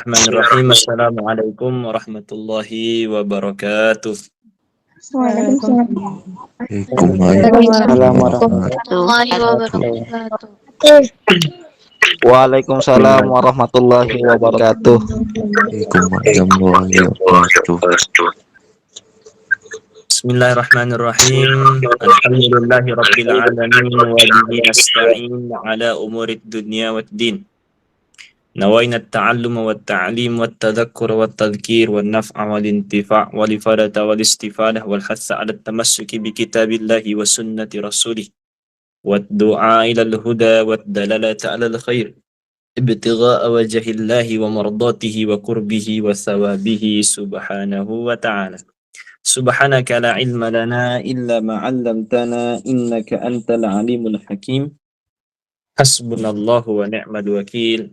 Bismillahirrahmanirrahim. Assalamualaikum warahmatullahi wabarakatuh. Waalaikumsalam. Waalaikumsalam warahmatullahi wabarakatuh. Waalaikumsalam warahmatullahi wabarakatuh. Bismillahirrahmanirrahim. Alhamdulillahi rabbil alamin wa bihi nasta'in ala umurid dunya waddin. نوينا التعلم والتعليم والتذكر والتذكير والنفع والانتفاع والإفادة والاستفادة والحث على التمسك بكتاب الله وسنة رسوله والدعاء إلى الهدى والدلالة على الخير ابتغاء وجه الله ومرضاته وقربه وثوابه سبحانه وتعالى. سبحانك لا علم لنا إلا ما علمتنا إنك أنت العليم الحكيم. حسبنا الله ونعم الوكيل.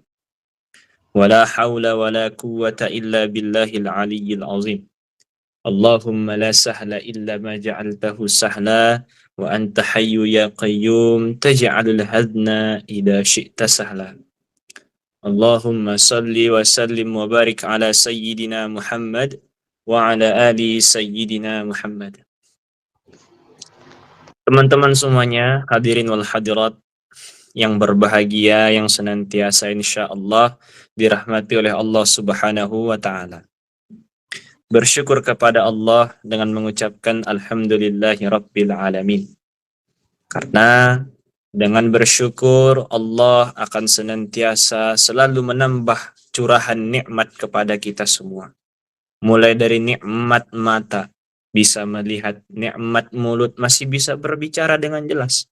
ولا حول ولا قوة إلا بالله العلي العظيم. اللهم لا سهل إلا ما جعلته سهلا وأنت حي يا قيوم تجعل الحزن إذا شئت سهلا. اللهم صل وسلم وبارك على سيدنا محمد وعلى آل سيدina Muhammad. Teman-teman semuanya, hadirin wal hadirat yang berbahagia, yang senantiasa insya Allah dirahmati oleh Allah Subhanahu wa Ta'ala. Bersyukur kepada Allah dengan mengucapkan Alhamdulillahi Rabbil Alamin. Karena dengan bersyukur Allah akan senantiasa selalu menambah curahan nikmat kepada kita semua. Mulai dari nikmat mata, bisa melihat, nikmat mulut masih bisa berbicara dengan jelas.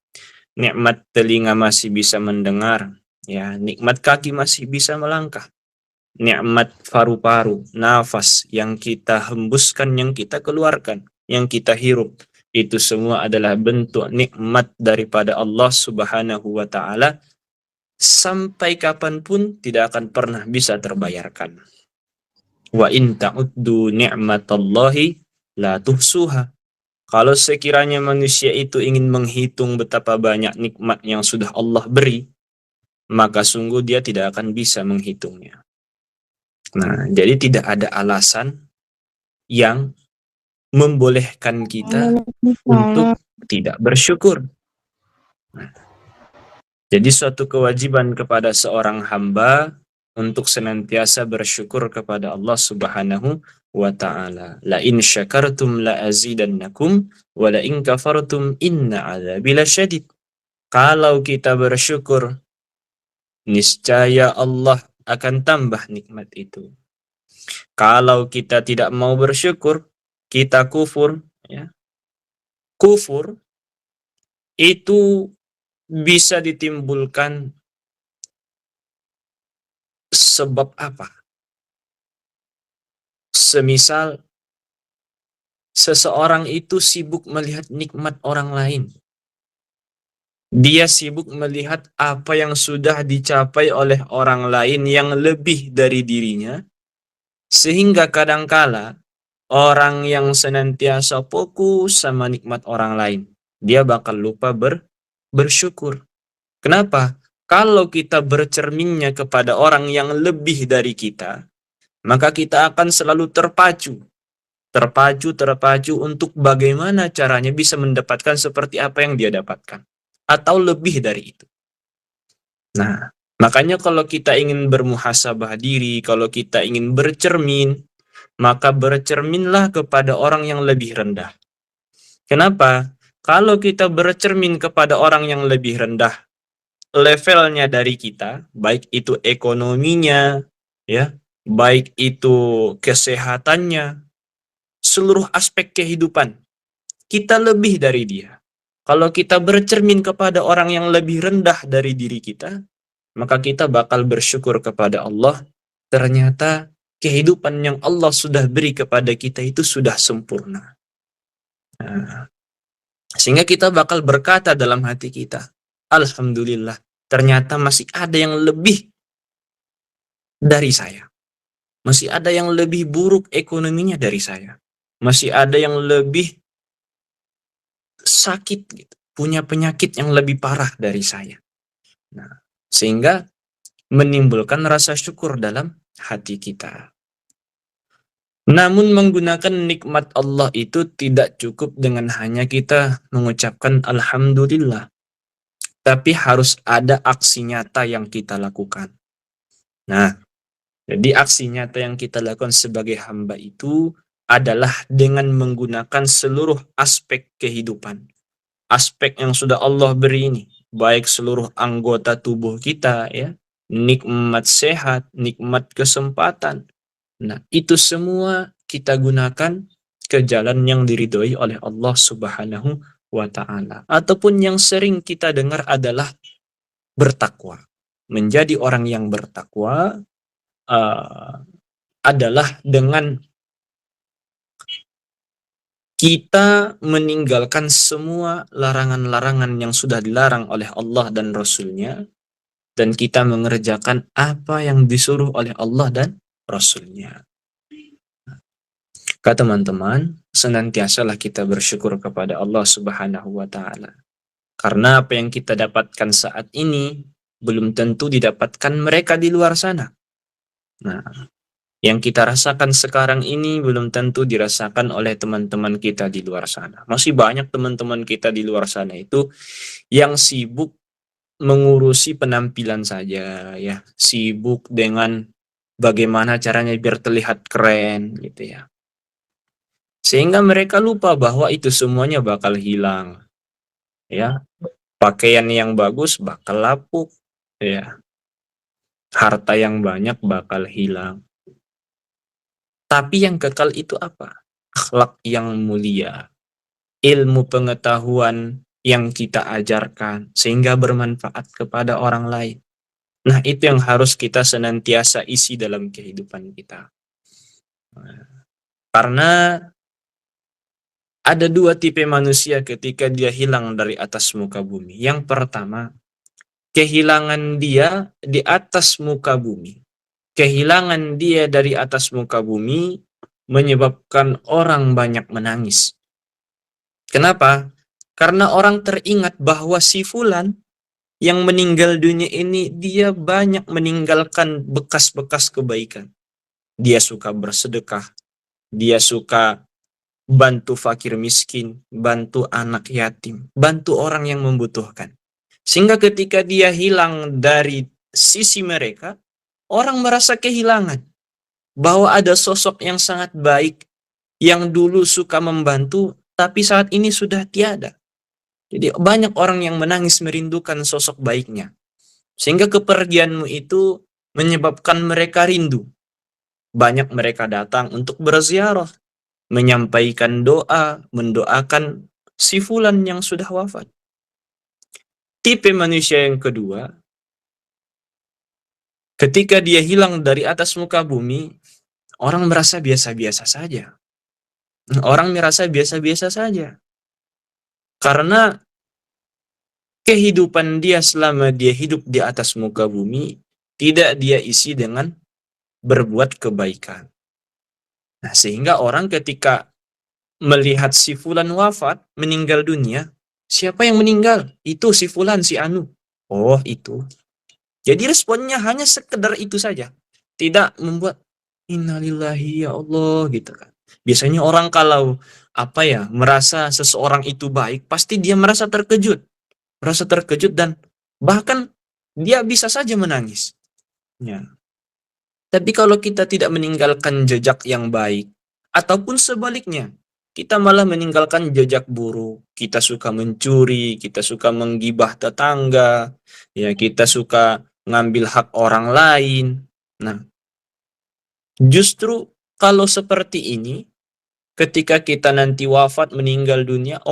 Nikmat telinga masih bisa mendengar, ya, nikmat kaki masih bisa melangkah. Nikmat paru-paru, nafas yang kita hembuskan, yang kita keluarkan, yang kita hirup, itu semua adalah bentuk nikmat daripada Allah Subhanahu wa Ta'ala. Sampai kapanpun tidak akan pernah bisa terbayarkan. Wa in ta'uddu ni'matallahi la tuhsuha. Kalau sekiranya manusia itu ingin menghitung betapa banyak nikmat yang sudah Allah beri, maka sungguh dia tidak akan bisa menghitungnya. Nah, jadi tidak ada alasan yang membolehkan kita untuk tidak bersyukur. Nah, jadi suatu kewajiban kepada seorang hamba untuk senantiasa bersyukur kepada Allah Subhanahu wa Ta'ala. La in syakartum la azidannakum wa la in kafartum inna adzabi lasyadid. Kalau kita bersyukur, niscaya Allah akan tambah nikmat itu. Kalau kita tidak mau bersyukur, kita kufur, ya. Kufur itu bisa ditimbulkan sebab apa? Semisal seseorang itu sibuk melihat nikmat orang lain. Dia sibuk melihat apa yang sudah dicapai oleh orang lain yang lebih dari dirinya, sehingga kadangkala orang yang senantiasa fokus sama nikmat orang lain, dia bakal lupa bersyukur. Kenapa? Kalau kita bercerminnya kepada orang yang lebih dari kita, maka kita akan selalu terpacu untuk bagaimana caranya bisa mendapatkan seperti apa yang dia dapatkan, atau lebih dari itu. Nah, makanya kalau kita ingin bermuhasabah diri, kalau kita ingin bercermin, maka bercerminlah kepada orang yang lebih rendah. Kenapa? Kalau kita bercermin kepada orang yang lebih rendah, levelnya dari kita, baik itu ekonominya, ya, baik itu kesehatannya, seluruh aspek kehidupan, kita lebih dari dia. Kalau kita bercermin kepada orang yang lebih rendah dari diri kita, maka kita bakal bersyukur kepada Allah. Ternyata kehidupan yang Allah sudah beri kepada kita itu sudah sempurna. Nah, sehingga kita bakal berkata dalam hati kita, Alhamdulillah, ternyata masih ada yang lebih dari saya. Masih ada yang lebih buruk ekonominya dari saya. Masih ada yang lebih sakit, gitu, punya penyakit yang lebih parah dari saya. Nah, sehingga menimbulkan rasa syukur dalam hati kita. Namun menggunakan nikmat Allah itu tidak cukup dengan hanya kita mengucapkan alhamdulillah, tapi harus ada aksi nyata yang kita lakukan. Nah, jadi aksi nyata yang kita lakukan sebagai hamba itu adalah dengan menggunakan seluruh aspek kehidupan. Aspek yang sudah Allah beri ini, baik seluruh anggota tubuh kita ya, nikmat sehat, nikmat kesempatan. Nah, itu semua kita gunakan ke jalan yang diridhoi oleh Allah Subhanahu wa taala. Ataupun yang sering kita dengar adalah bertakwa. Menjadi orang yang bertakwa adalah dengan kita meninggalkan semua larangan-larangan yang sudah dilarang oleh Allah dan Rasul-Nya, dan kita mengerjakan apa yang disuruh oleh Allah dan Rasul-Nya. Kata teman-teman, senantiasalah kita bersyukur kepada Allah Subhanahu wa taala. Karena apa yang kita dapatkan saat ini belum tentu didapatkan mereka di luar sana. Nah, yang kita rasakan sekarang ini belum tentu dirasakan oleh teman-teman kita di luar sana. Masih banyak teman-teman kita di luar sana itu yang sibuk mengurusi penampilan saja ya, sibuk dengan bagaimana caranya biar terlihat keren gitu ya. Sehingga mereka lupa bahwa itu semuanya bakal hilang. Ya, pakaian yang bagus bakal lapuk ya. Harta yang banyak bakal hilang. Tapi yang kekal itu apa? Akhlak yang mulia, ilmu pengetahuan yang kita ajarkan sehingga bermanfaat kepada orang lain. Nah, itu yang harus kita senantiasa isi dalam kehidupan kita. Karena ada dua tipe manusia ketika dia hilang dari atas muka bumi. Yang pertama, kehilangan dia di atas muka bumi. Kehilangan dia dari atas muka bumi menyebabkan orang banyak menangis. Kenapa? Karena orang teringat bahwa si fulan yang meninggal dunia ini dia banyak meninggalkan bekas-bekas kebaikan. Dia suka bersedekah, dia suka bantu fakir miskin, bantu anak yatim, bantu orang yang membutuhkan. Sehingga ketika dia hilang dari sisi mereka, orang merasa kehilangan bahwa ada sosok yang sangat baik yang dulu suka membantu tapi saat ini sudah tiada. Jadi banyak orang yang menangis merindukan sosok baiknya. Sehingga kepergianmu itu menyebabkan mereka rindu. Banyak mereka datang untuk berziarah, menyampaikan doa, mendoakan si fulan yang sudah wafat. Tipe manusia yang kedua, ketika dia hilang dari atas muka bumi, orang merasa biasa-biasa saja. Orang merasa biasa-biasa saja. Karena kehidupan dia selama dia hidup di atas muka bumi, tidak dia isi dengan berbuat kebaikan. Nah, sehingga orang ketika melihat si fulan wafat, meninggal dunia, siapa yang meninggal? Itu si fulan, si Anu. Oh, itu. Jadi responnya hanya sekedar itu saja. Tidak membuat innalillahi ya Allah gitu kan. Biasanya orang kalau merasa seseorang itu baik, pasti dia merasa terkejut. Merasa terkejut dan bahkan dia bisa saja menangis. Ya. Tapi kalau kita tidak meninggalkan jejak yang baik, ataupun sebaliknya, kita malah meninggalkan jejak buruk. Kita suka mencuri, kita suka menggibah tetangga, ya kita suka ngambil hak orang lain. Nah, justru kalau seperti ini, ketika kita nanti wafat meninggal dunia,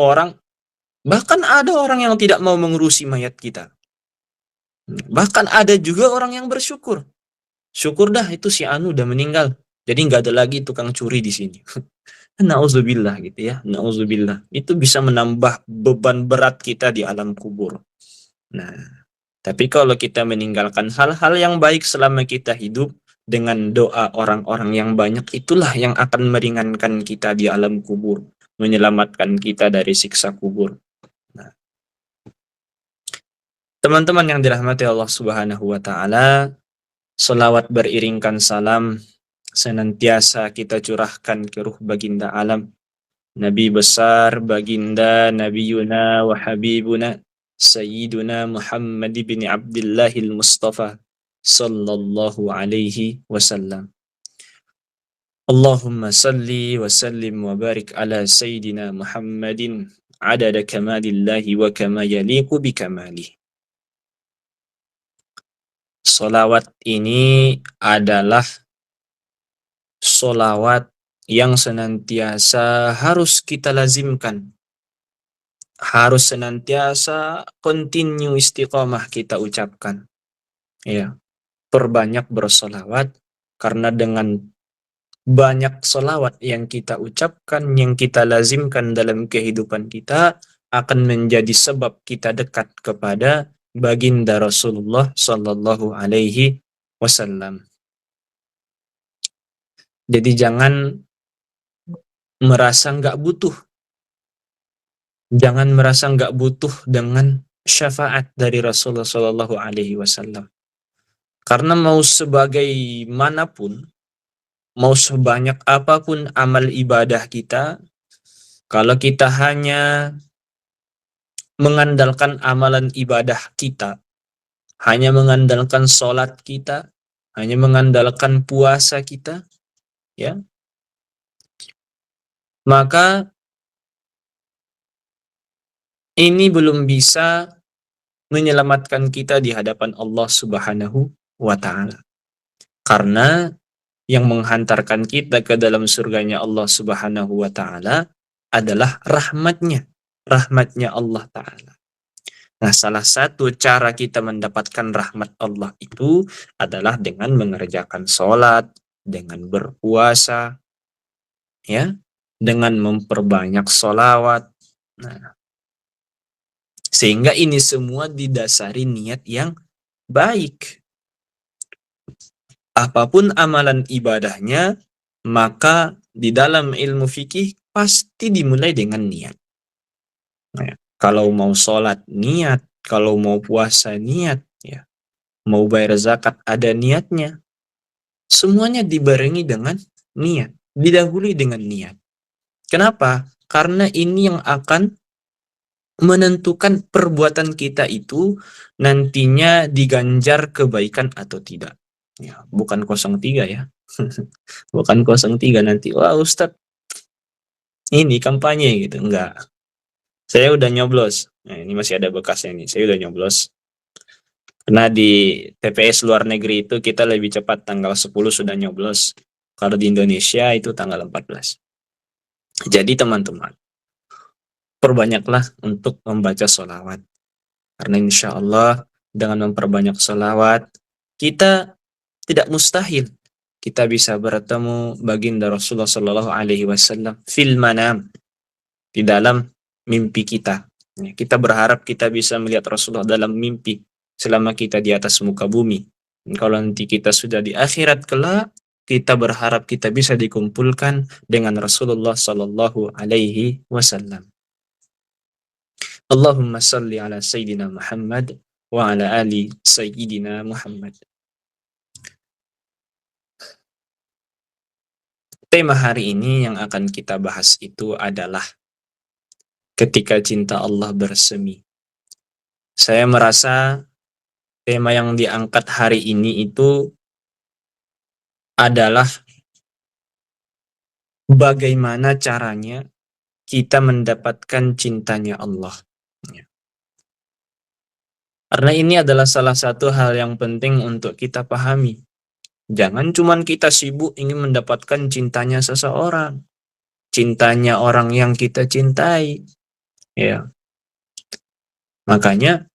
bahkan ada orang yang tidak mau mengurusi mayat kita. Bahkan ada juga orang yang bersyukur. Syukur dah itu si Anu udah meninggal. Jadi nggak ada lagi tukang curi di sini. Nauzubillah gitu ya. Nauzubillah. Itu bisa menambah beban berat kita di alam kubur. Nah, tapi kalau kita meninggalkan hal-hal yang baik selama kita hidup dengan doa orang-orang yang banyak, itulah yang akan meringankan kita di alam kubur, menyelamatkan kita dari siksa kubur. Nah, teman-teman yang dirahmati Allah Subhanahu wa taala, Salawat beriringkan salam senantiasa kita curahkan ke ruh baginda alam, Nabi besar baginda Nabiyuna wa Habibuna Sayyiduna Muhammad bin Abdillahil Mustafa sallallahu alaihi wasallam. Allahumma salli wa sallim wa barik ala Sayyidina Muhammadin adada kamalillahi wa kama yaliqu bi kamalihi. Solawat ini adalah solawat yang senantiasa harus kita lazimkan. Harus senantiasa continue istiqamah kita ucapkan. Ya, perbanyak bersolawat karena dengan banyak solawat yang kita ucapkan, yang kita lazimkan dalam kehidupan kita akan menjadi sebab kita dekat kepada baginda Rasulullah Sallallahu Alaihi Wasallam. Jadi jangan merasa nggak butuh. Jangan merasa nggak butuh dengan syafaat dari Rasulullah Sallallahu Alaihi Wasallam. Karena mau sebagaimanapun, mau sebanyak apapun amal ibadah kita, kalau kita hanya mengandalkan amalan ibadah kita, hanya mengandalkan sholat kita, hanya mengandalkan puasa kita, ya, maka ini belum bisa menyelamatkan kita di hadapan Allah Subhanahu wa Ta'ala. Karena yang menghantarkan kita ke dalam surganya Allah Subhanahu wa Ta'ala adalah rahmatnya Allah Ta'ala. Nah, salah satu cara kita mendapatkan rahmat Allah itu adalah dengan mengerjakan sholat, dengan berpuasa, ya, dengan memperbanyak sholawat. Nah, sehingga ini semua didasari niat yang baik. Apapun amalan ibadahnya, maka di dalam ilmu fikih pasti dimulai dengan niat. Nah, kalau mau sholat niat, kalau mau puasa niat, ya, mau bayar zakat ada niatnya. Semuanya dibarengi dengan niat, didahului dengan niat. Kenapa? Karena ini yang akan menentukan perbuatan kita itu nantinya diganjar kebaikan atau tidak. Ya, bukan 03 ya. Bukan 03 nanti. Wah, Ustadz, ini kampanye gitu. Enggak. Saya udah nyoblos. Nah, ini masih ada bekasnya nih. Saya udah nyoblos. Karena di TPS luar negeri itu kita lebih cepat tanggal 10 sudah nyoblos. Kalau di Indonesia itu tanggal 14. Jadi teman-teman, perbanyaklah untuk membaca sholawat. Karena insya Allah dengan memperbanyak sholawat, kita tidak mustahil kita bisa bertemu baginda Rasulullah Sallallahu Alaihi Wasallam fil manam, di dalam mimpi kita. Kita berharap kita bisa melihat Rasulullah dalam mimpi selama kita di atas muka bumi. Dan kalau nanti kita sudah di akhirat kelak, kita berharap kita bisa dikumpulkan dengan Rasulullah Sallallahu Alaihi Wasallam. Allahumma salli ala Sayyidina Muhammad wa ala ali Sayyidina Muhammad. Tema hari ini yang akan kita bahas itu adalah ketika cinta Allah bersemi. Saya merasa tema yang diangkat hari ini itu adalah bagaimana caranya kita mendapatkan cintanya Allah. Karena ini adalah salah satu hal yang penting untuk kita pahami. Jangan cuman kita sibuk ingin mendapatkan cintanya seseorang, cintanya orang yang kita cintai. Ya. Makanya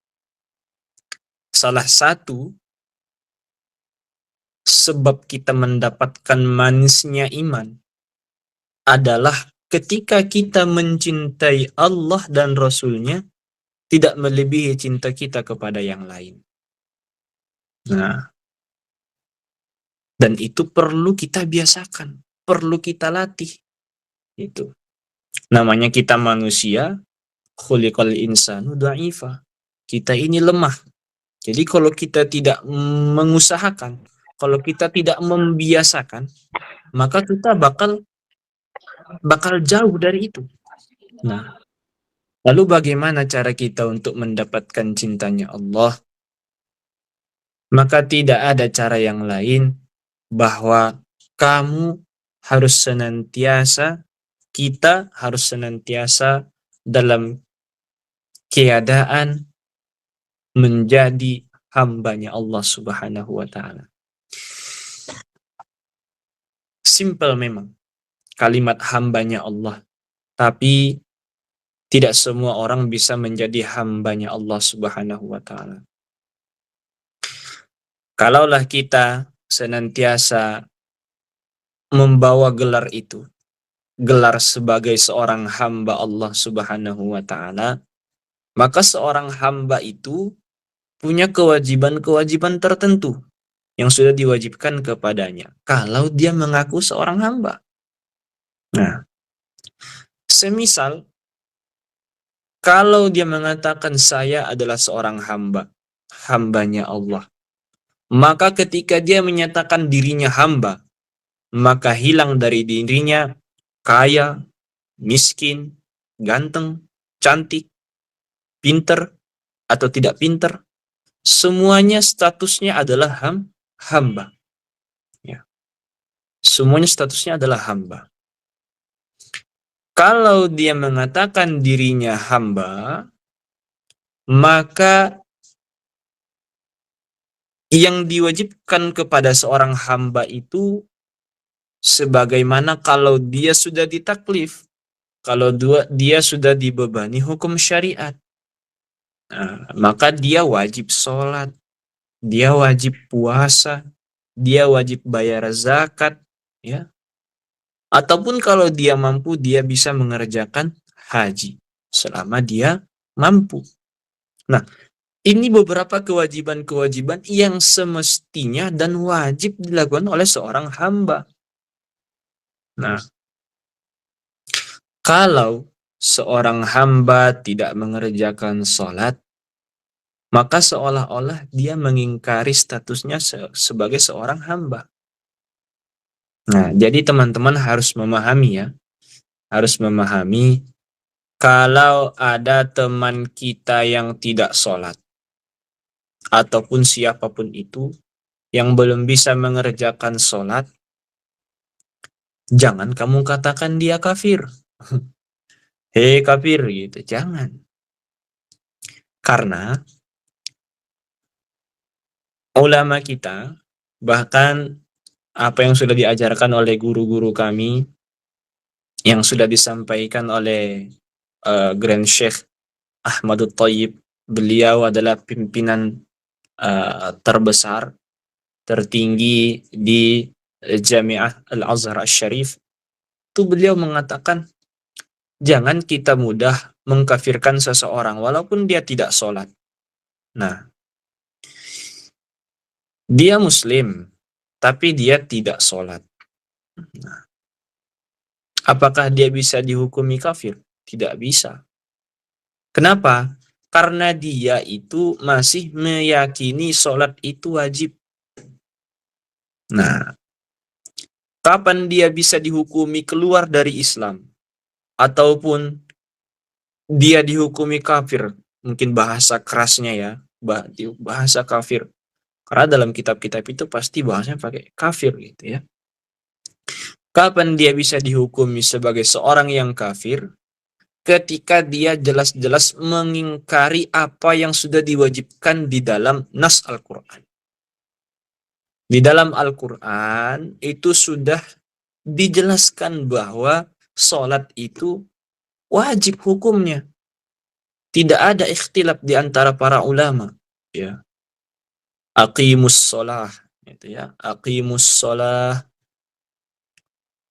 salah satu sebab kita mendapatkan manisnya iman adalah ketika kita mencintai Allah dan Rasul-Nya tidak melebihi cinta kita kepada yang lain. Nah, dan itu perlu kita biasakan, perlu kita latih. Itu namanya kita manusia, khuliqal insanu dha'ifa. Kita ini lemah. Jadi kalau kita tidak mengusahakan kalau kita tidak membiasakan, maka kita bakal jauh dari itu. Nah, lalu bagaimana cara kita untuk mendapatkan cintanya Allah? Maka tidak ada cara yang lain bahwa kamu harus senantiasa, kita harus senantiasa dalam keadaan menjadi hambanya Allah Subhanahu wa Ta'ala. Simple memang kalimat hambanya Allah, tapi tidak semua orang bisa menjadi hambanya Allah Subhanahu wa Ta'ala. Kalaulah kita senantiasa membawa gelar itu, gelar sebagai seorang hamba Allah Subhanahu wa Ta'ala, maka seorang hamba itu punya kewajiban-kewajiban tertentu yang sudah diwajibkan kepadanya kalau dia mengaku seorang hamba. Nah, semisal kalau dia mengatakan saya adalah seorang hamba, hambanya Allah, maka ketika dia menyatakan dirinya hamba, maka hilang dari dirinya kaya, miskin, ganteng, cantik, pinter, atau tidak pinter. Semuanya statusnya adalah hamba. Ya. Semuanya statusnya adalah hamba. Kalau dia mengatakan dirinya hamba, maka yang diwajibkan kepada seorang hamba itu sebagaimana kalau dia sudah ditaklif, kalau dia sudah dibebani hukum syariat. Nah, maka dia wajib sholat, dia wajib puasa, dia wajib bayar zakat, ya. Ataupun kalau dia mampu, dia bisa mengerjakan haji selama dia mampu. Nah, ini beberapa kewajiban-kewajiban yang semestinya dan wajib dilakukan oleh seorang hamba. Nah, kalau seorang hamba tidak mengerjakan sholat, maka seolah-olah dia mengingkari statusnya sebagai seorang hamba. Nah, jadi teman-teman harus memahami ya, harus memahami kalau ada teman kita yang tidak sholat, ataupun siapapun itu yang belum bisa mengerjakan sholat, jangan kamu katakan dia kafir. Hei kafir gitu, jangan. Karena ulama kita, bahkan apa yang sudah diajarkan oleh guru-guru kami, yang sudah disampaikan oleh Grand Sheikh Ahmadut Thayyib, beliau adalah pimpinan terbesar, tertinggi di Jami'ah Al-Azhar Asy-Syarif. Itu beliau mengatakan, jangan kita mudah mengkafirkan seseorang walaupun dia tidak sholat. Nah, dia muslim, tapi dia tidak sholat. Nah, apakah dia bisa dihukumi kafir? Tidak bisa. Kenapa? Karena dia itu masih meyakini sholat itu wajib. Nah, kapan dia bisa dihukumi keluar dari Islam? Ataupun dia dihukumi kafir? Mungkin bahasa kerasnya ya, bahasa kafir. Karena dalam kitab-kitab itu pasti bahasanya pakai kafir gitu ya. Kapan dia bisa dihukumi sebagai seorang yang kafir? Ketika dia jelas-jelas mengingkari apa yang sudah diwajibkan di dalam nas Al-Quran. Di dalam Al-Quran itu sudah dijelaskan bahwa sholat itu wajib hukumnya. Tidak ada ikhtilaf di antara para ulama. Ya. Aqimus sholah. Itu ya. Aqimus sholah.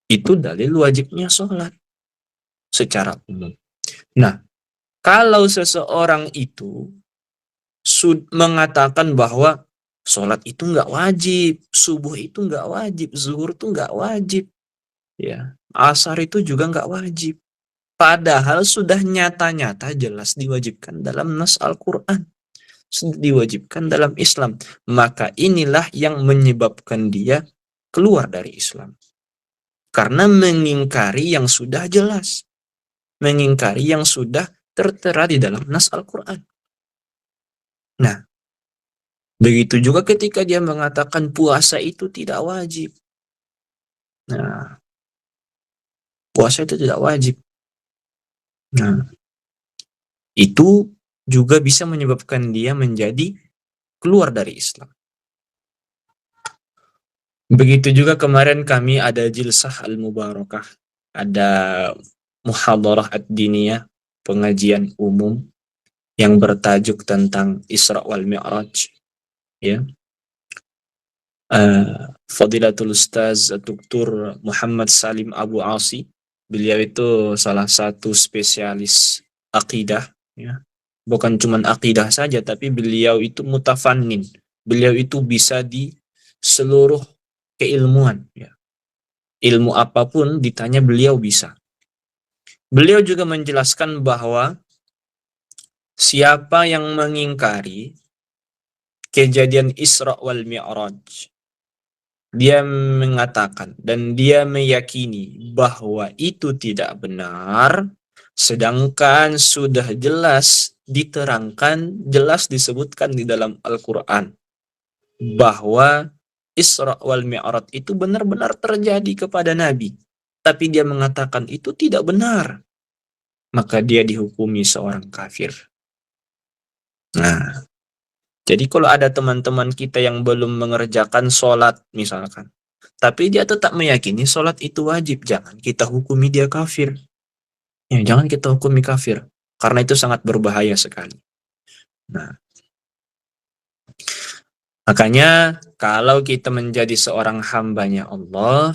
Itu dalil wajibnya sholat secara umum. Nah, kalau seseorang itu mengatakan bahwa sholat itu nggak wajib, subuh itu nggak wajib, zuhur itu nggak wajib, ya, asar itu juga nggak wajib. Padahal sudah nyata-nyata jelas diwajibkan dalam nas Al-Quran. sudah diwajibkan dalam Islam. Maka inilah yang menyebabkan dia keluar dari Islam. Karena mengingkari yang sudah jelas. Mengingkari yang sudah tertera di dalam nas Al-Quran. Nah, begitu juga ketika dia mengatakan puasa itu tidak wajib. Nah, puasa itu tidak wajib. Nah, itu juga bisa menyebabkan dia menjadi keluar dari Islam. Begitu juga kemarin kami ada Jilsah Al-Mubarakah, ada Muhadarah Ad-Diniyah, pengajian umum yang bertajuk tentang Isra wal Mi'raj, ya. Fadilatul Ustaz Dr. Muhammad Salim Abu Asi, beliau itu salah satu spesialis akidah, ya. Bukan cuma akidah saja, tapi beliau itu mutafannin. Beliau itu bisa di seluruh keilmuan, ya. Ilmu apapun ditanya beliau bisa. Beliau juga menjelaskan bahwa siapa yang mengingkari kejadian Isra wal Mi'raj, dia mengatakan dan dia meyakini bahwa itu tidak benar, sedangkan sudah jelas diterangkan, jelas disebutkan di dalam Al-Quran bahwa Isra wal Mi'raj itu benar-benar terjadi kepada Nabi, tapi dia mengatakan itu tidak benar, maka dia dihukumi seorang kafir. Nah, jadi kalau ada teman-teman kita yang belum mengerjakan sholat misalkan, tapi dia tetap meyakini sholat itu wajib, jangan kita hukumi dia kafir. Ya, jangan kita hukumi kafir, karena itu sangat berbahaya sekali. Nah, makanya kalau kita menjadi seorang hambanya Allah,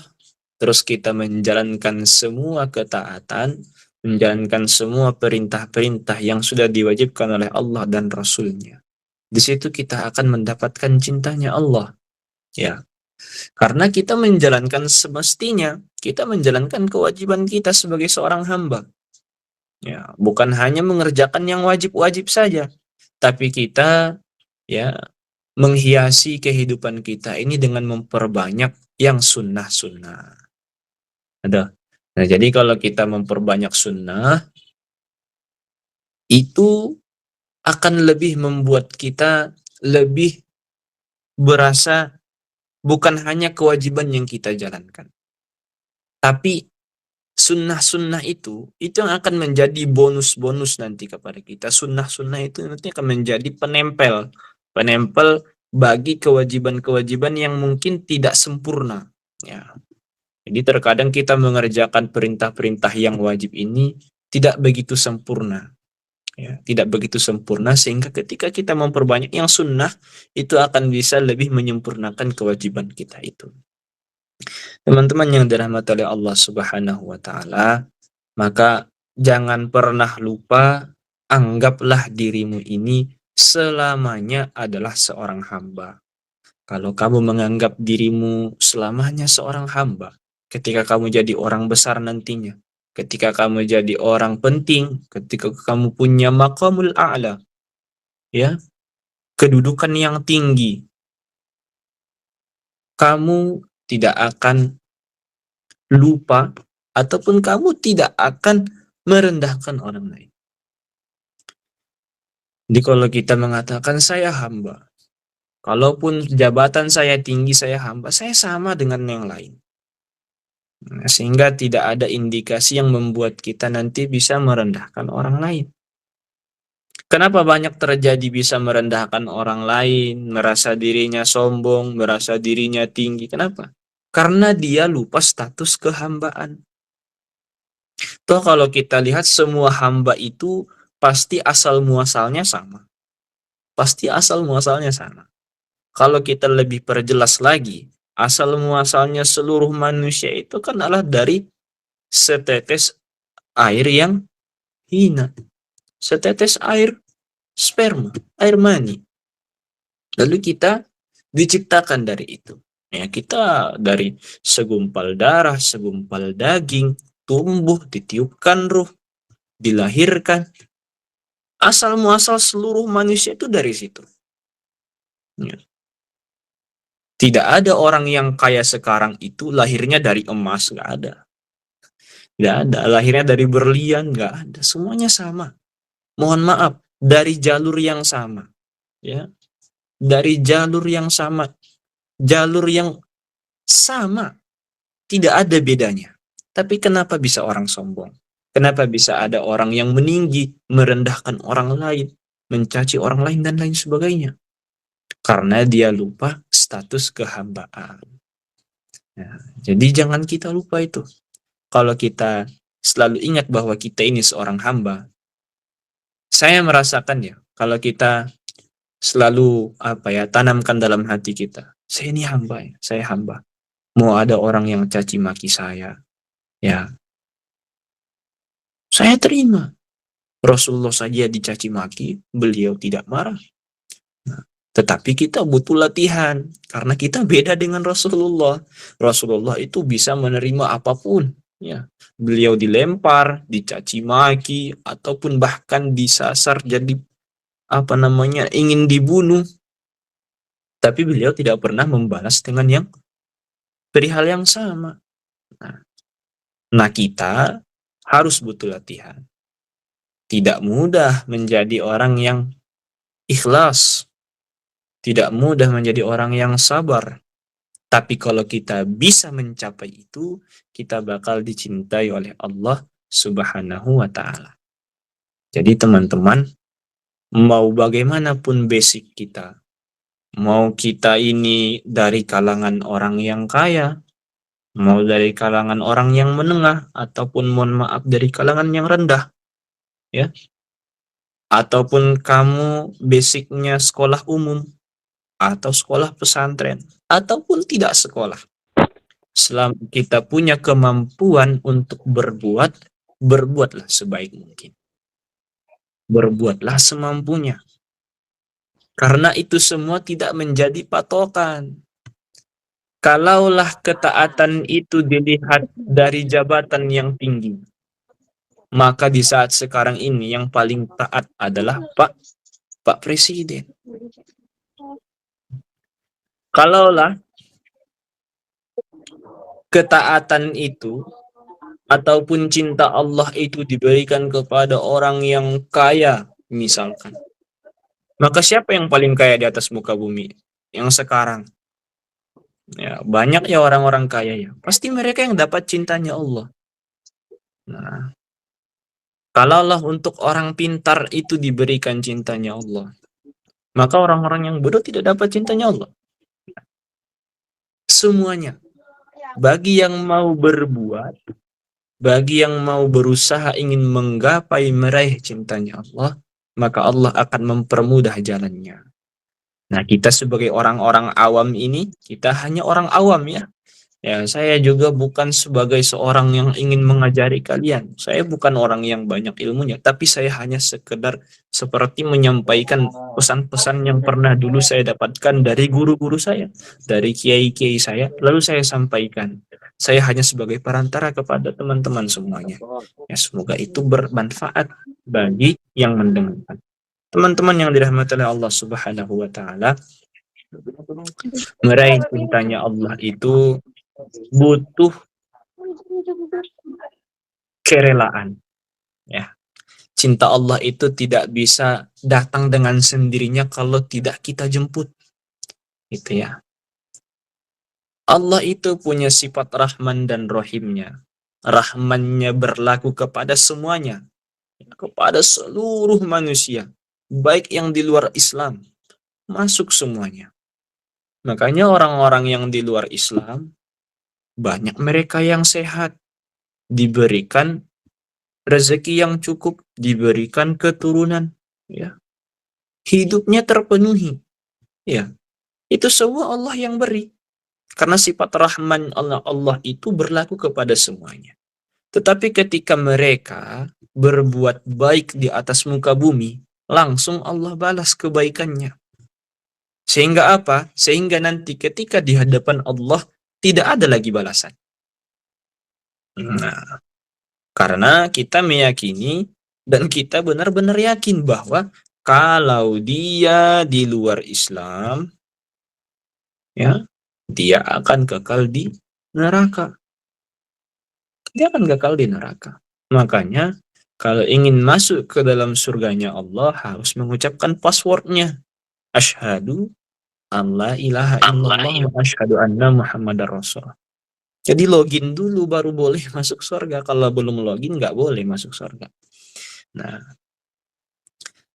terus kita menjalankan semua ketaatan, menjalankan semua perintah-perintah yang sudah diwajibkan oleh Allah dan Rasul-Nya, di situ kita akan mendapatkan cintanya Allah, ya. Karena kita menjalankan semestinya, kita menjalankan kewajiban kita sebagai seorang hamba, ya, bukan hanya mengerjakan yang wajib-wajib saja, tapi kita, ya, menghiasi kehidupan kita ini dengan memperbanyak yang sunnah-sunnah. Ada. Nah, jadi kalau kita memperbanyak sunnah, itu akan lebih membuat kita lebih berasa bukan hanya kewajiban yang kita jalankan, tapi sunnah-sunnah itu yang akan menjadi bonus-bonus nanti kepada kita. Sunnah-sunnah itu nanti akan menjadi penempel bagi kewajiban-kewajiban yang mungkin tidak sempurna, ya. Jadi terkadang kita mengerjakan perintah-perintah yang wajib ini tidak begitu sempurna, ya, tidak begitu sempurna, sehingga ketika kita memperbanyak yang sunnah, itu akan bisa lebih menyempurnakan kewajiban kita itu. Teman-teman yang dirahmati oleh Allah Subhanahu wa taala, maka jangan pernah lupa, anggaplah dirimu ini selamanya adalah seorang hamba. Kalau kamu menganggap dirimu selamanya seorang hamba, ketika kamu jadi orang besar nantinya, ketika kamu jadi orang penting, ketika kamu punya maqamul a'la, ya, kedudukan yang tinggi, kamu tidak akan lupa ataupun kamu tidak akan merendahkan orang lain. Jadi kalau kita mengatakan saya hamba, kalaupun jabatan saya tinggi, saya hamba, saya sama dengan yang lain. Nah, sehingga tidak ada indikasi yang membuat kita nanti bisa merendahkan orang lain. Kenapa banyak terjadi bisa merendahkan orang lain, merasa dirinya sombong, merasa dirinya tinggi? Kenapa? Karena dia lupa status kehambaan. Toh kalau kita lihat semua hamba itu pasti asal muasalnya sama. Pasti asal muasalnya sama. Kalau kita lebih perjelas lagi, asal muasalnya seluruh manusia itu kan adalah dari setetes air yang hina. Setetes air sperma, air mani. Lalu kita diciptakan dari itu. Ya, kita dari segumpal darah, segumpal daging, tumbuh, ditiupkan ruh, dilahirkan. Asal muasal seluruh manusia itu dari situ. Ya. Tidak ada orang yang kaya sekarang itu lahirnya dari emas, nggak ada. Nggak ada. Lahirnya dari berlian, nggak ada. Semuanya sama. Mohon maaf, dari jalur yang sama. Ya. Dari jalur yang sama. Jalur yang sama. Tidak ada bedanya. Tapi kenapa bisa orang sombong? Kenapa bisa ada orang yang meninggi, merendahkan orang lain, mencaci orang lain, dan lain sebagainya? Karena dia lupa status kehambaan. Nah, jadi jangan kita lupa itu. Kalau kita selalu ingat bahwa kita ini seorang hamba, saya merasakan ya, kalau kita selalu tanamkan dalam hati kita, saya ini hamba ya, saya hamba. Mau ada orang yang caci maki saya, ya, saya terima. Rasulullah saja dicaci maki, beliau tidak marah. Nah, tetapi kita butuh latihan, karena kita beda dengan Rasulullah. Rasulullah itu bisa menerima apapun. Ya, beliau dilempar, dicaci maki, ataupun bahkan disasar jadi ingin dibunuh. Tapi beliau tidak pernah membalas dengan yang perihal yang sama. Nah, kita harus butuh latihan. Tidak mudah menjadi orang yang ikhlas. Tidak mudah menjadi orang yang sabar. Tapi kalau kita bisa mencapai itu, kita bakal dicintai oleh Allah Subhanahu wa Ta'ala. Jadi teman-teman, mau bagaimanapun basic kita, mau kita ini dari kalangan orang yang kaya, mau dari kalangan orang yang menengah, ataupun mohon maaf dari kalangan yang rendah, ya, ataupun kamu basicnya sekolah umum, atau sekolah pesantren, ataupun tidak sekolah. Selama kita punya kemampuan untuk berbuat, berbuatlah sebaik mungkin. Berbuatlah semampunya. Karena itu semua tidak menjadi patokan. Kalaulah ketaatan itu dilihat dari jabatan yang tinggi, maka di saat sekarang ini yang paling taat adalah Pak Presiden. Kalaulah ketaatan itu ataupun cinta Allah itu diberikan kepada orang yang kaya, misalkan, maka siapa yang paling kaya di atas muka bumi yang sekarang? Ya, banyak ya orang-orang kaya ya. Pasti mereka yang dapat cintanya Allah. Nah, kalaulah untuk orang pintar itu diberikan cintanya Allah, maka orang-orang yang bodoh tidak dapat cintanya Allah. Semuanya. Bagi yang mau berbuat, bagi yang mau berusaha ingin menggapai meraih cintanya Allah, maka Allah akan mempermudah jalannya. Nah, kita sebagai orang-orang awam ini, kita hanya orang awam ya. Ya, saya juga bukan sebagai seorang yang ingin mengajari kalian. Saya bukan orang yang banyak ilmunya, tapi saya hanya sekedar seperti menyampaikan pesan-pesan yang pernah dulu saya dapatkan dari guru-guru saya, dari kiai-kiai saya, lalu saya sampaikan. Saya hanya sebagai perantara kepada teman-teman semuanya. Ya, semoga itu bermanfaat bagi yang mendengarkan. Teman-teman yang dirahmati oleh Allah Subhanahu wa Ta'ala, meraih cintanya Allah itu butuh kerelaan. Ya. Cinta Allah itu tidak bisa datang dengan sendirinya kalau tidak kita jemput. Itu ya. Allah itu punya sifat Rahman dan Rahimnya. Rahmannya berlaku kepada semuanya. Kepada seluruh manusia. Baik yang di luar Islam. Masuk semuanya. Makanya orang-orang yang di luar Islam, banyak mereka yang sehat. Diberikan rezeki yang cukup, diberikan keturunan. Ya. Hidupnya terpenuhi. Ya. Itu semua Allah yang beri. Karena sifat Rahman Allah itu berlaku kepada semuanya. Tetapi ketika mereka berbuat baik di atas muka bumi, langsung Allah balas kebaikannya. Sehingga apa? Sehingga nanti ketika di hadapan Allah tidak ada lagi balasan. Nah, karena kita meyakini Dan kita benar-benar yakin bahwa kalau dia di luar Islam, ya, dia akan kekal di neraka. Dia akan kekal di neraka. Makanya kalau ingin masuk ke dalam surganya Allah harus mengucapkan passwordnya. Asyhadu an la ilaha illallah wa asyhadu anna muhammadar rasul. Jadi login dulu baru boleh masuk surga. Kalau belum login nggak boleh masuk surga. Nah,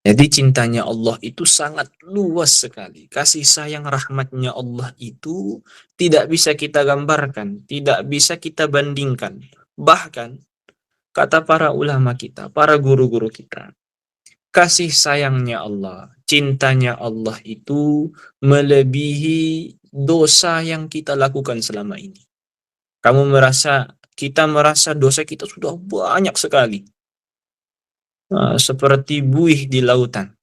jadi cintanya Allah itu sangat luas sekali. Kasih sayang rahmatnya Allah itu tidak bisa kita gambarkan, tidak bisa kita bandingkan. Bahkan kata para ulama kita, para guru-guru kita, kasih sayangnya Allah, cintanya Allah itu melebihi dosa yang kita lakukan selama ini. Kita merasa dosa kita sudah banyak sekali. Seperti buih di lautan,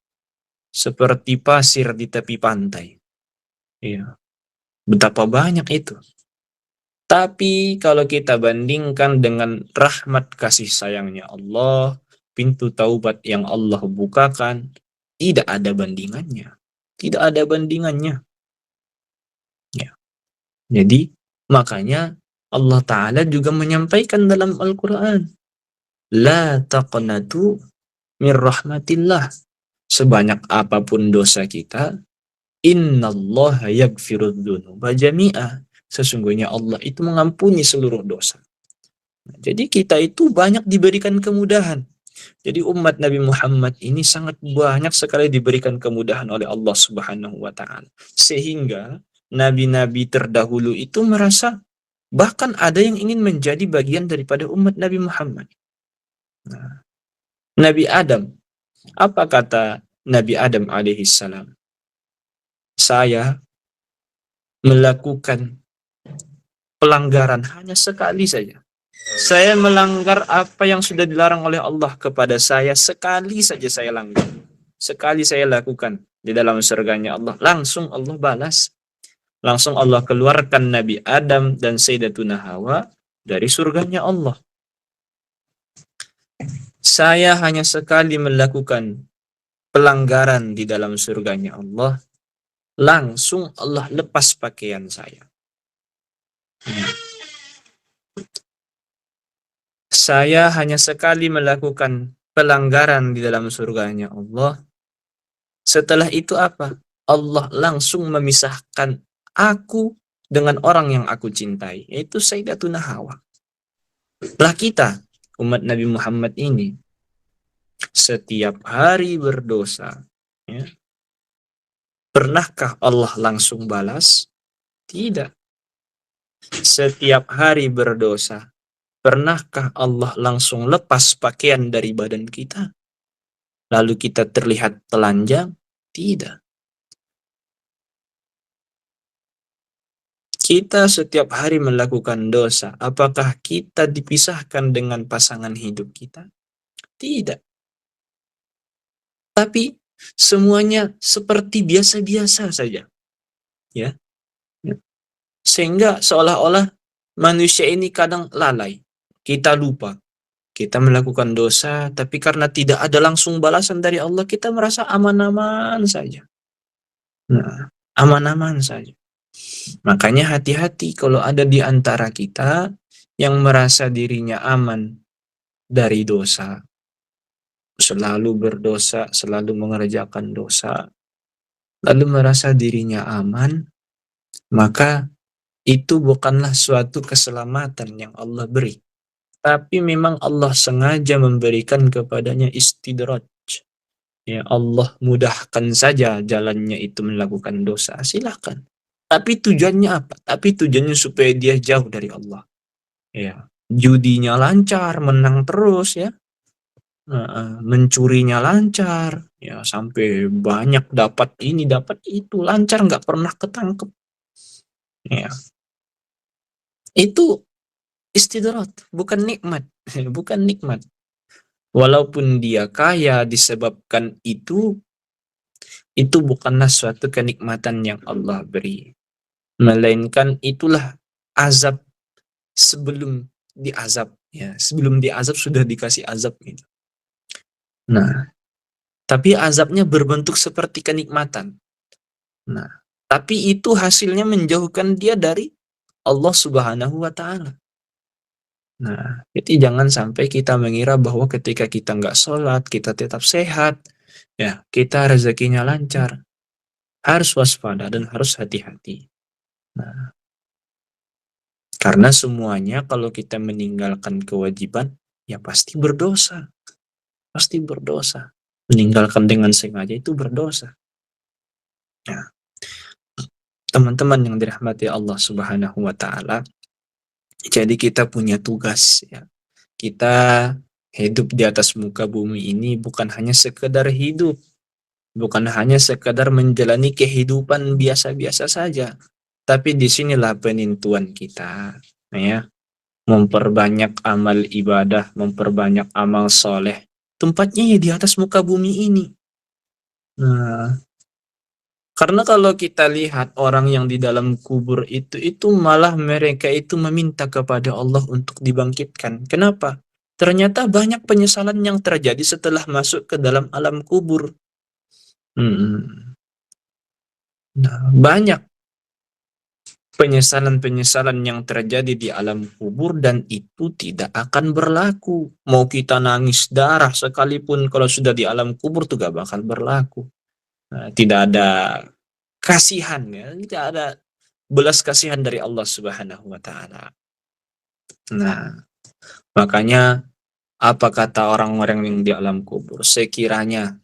seperti pasir di tepi pantai. Ya, betapa banyak itu. Tapi kalau kita bandingkan dengan rahmat kasih sayangnya Allah, pintu taubat yang Allah bukakan, tidak ada bandingannya. Tidak ada bandingannya. Ya. Jadi, makanya Allah Ta'ala juga menyampaikan dalam Al-Quran, La taqnatu min rahmatillah. Sebanyak apapun dosa kita, innallaha yaghfirudz dzunuba jami'a. Sesungguhnya Allah itu mengampuni seluruh dosa. Jadi kita itu banyak diberikan kemudahan. Jadi umat Nabi Muhammad ini sangat banyak sekali diberikan kemudahan oleh Allah Subhanahu wa taala. Sehingga nabi-nabi terdahulu itu merasa bahkan ada yang ingin menjadi bagian daripada umat Nabi Muhammad. Nah, Nabi Adam, apa kata Nabi Adam alaihissalam? Saya melakukan pelanggaran hanya sekali saja. Saya melanggar apa yang sudah dilarang oleh Allah kepada saya, sekali saja saya langgar. Sekali saya lakukan di dalam surganya Allah. Langsung Allah balas. Langsung Allah keluarkan Nabi Adam dan Sayyidatuna Hawa dari surganya Allah. Saya hanya sekali melakukan pelanggaran di dalam surganya Allah. Langsung Allah lepas pakaian saya. Saya hanya sekali melakukan pelanggaran di dalam surganya Allah. Setelah itu apa? Allah langsung memisahkan aku dengan orang yang aku cintai, yaitu Sayyidatuna Hawa. Lah kita, umat Nabi Muhammad ini, setiap hari berdosa. Ya. Pernahkah Allah langsung balas? Tidak. Setiap hari berdosa. Pernahkah Allah langsung lepas pakaian dari badan kita? Lalu kita terlihat telanjang? Tidak. Kita setiap hari melakukan dosa. Apakah kita dipisahkan dengan pasangan hidup kita? Tidak. Tapi semuanya seperti biasa-biasa saja. Ya. Sehingga seolah-olah manusia ini kadang lalai. Kita lupa. Kita melakukan dosa, tapi karena tidak ada langsung balasan dari Allah, kita merasa aman-aman saja. Nah, aman-aman saja. Makanya hati-hati kalau ada di antara kita yang merasa dirinya aman dari dosa. Selalu berdosa, selalu mengerjakan dosa. Lalu merasa dirinya aman, maka itu bukanlah suatu keselamatan yang Allah beri. Tapi memang Allah sengaja memberikan kepadanya istidraj. Ya, Allah mudahkan saja jalannya itu melakukan dosa. Silakan. Tapi tujuannya apa? Tapi tujuannya supaya dia jauh dari Allah. Ya, judinya lancar, menang terus ya. Mencurinya lancar, ya sampai banyak dapat ini, dapat itu, lancar nggak pernah ketangkep. Ya. Itu istidrat, bukan nikmat, bukan nikmat. Walaupun dia kaya disebabkan itu bukanlah suatu kenikmatan yang Allah beri. Melainkan itulah azab sebelum diazab. Ya, sebelum diazab sudah dikasih azab gitu. Nah, tapi azabnya berbentuk seperti kenikmatan. Nah, tapi itu hasilnya menjauhkan dia dari Allah Subhanahu wa taala. Nah, jadi jangan sampai kita mengira bahwa ketika kita nggak sholat, kita tetap sehat, ya, kita rezekinya lancar. Harus waspada dan harus hati-hati. Nah, karena semuanya kalau kita meninggalkan kewajiban, ya pasti berdosa. Pasti berdosa. Meninggalkan dengan sengaja itu berdosa. Nah, teman-teman yang dirahmati Allah Subhanahu wa taala, jadi kita punya tugas ya. Kita hidup di atas muka bumi ini bukan hanya sekedar hidup, bukan hanya sekedar menjalani kehidupan biasa-biasa saja. Tapi disinilah penentuan kita, ya. Memperbanyak amal ibadah, memperbanyak amal soleh. Tempatnya ya di atas muka bumi ini. Nah, karena kalau kita lihat orang yang di dalam kubur itu malah mereka itu meminta kepada Allah untuk dibangkitkan. Kenapa? Ternyata banyak penyesalan yang terjadi setelah masuk ke dalam alam kubur. Hmm. Nah, banyak penyesalan-penyesalan yang terjadi di alam kubur dan itu tidak akan berlaku. Mau kita nangis darah sekalipun kalau sudah di alam kubur itu gak bakal berlaku. Nah, tidak ada kasihan ya, tidak ada belas kasihan dari Allah Subhanahu wa taala. Nah, makanya apa kata orang-orang yang di alam kubur? Sekiranya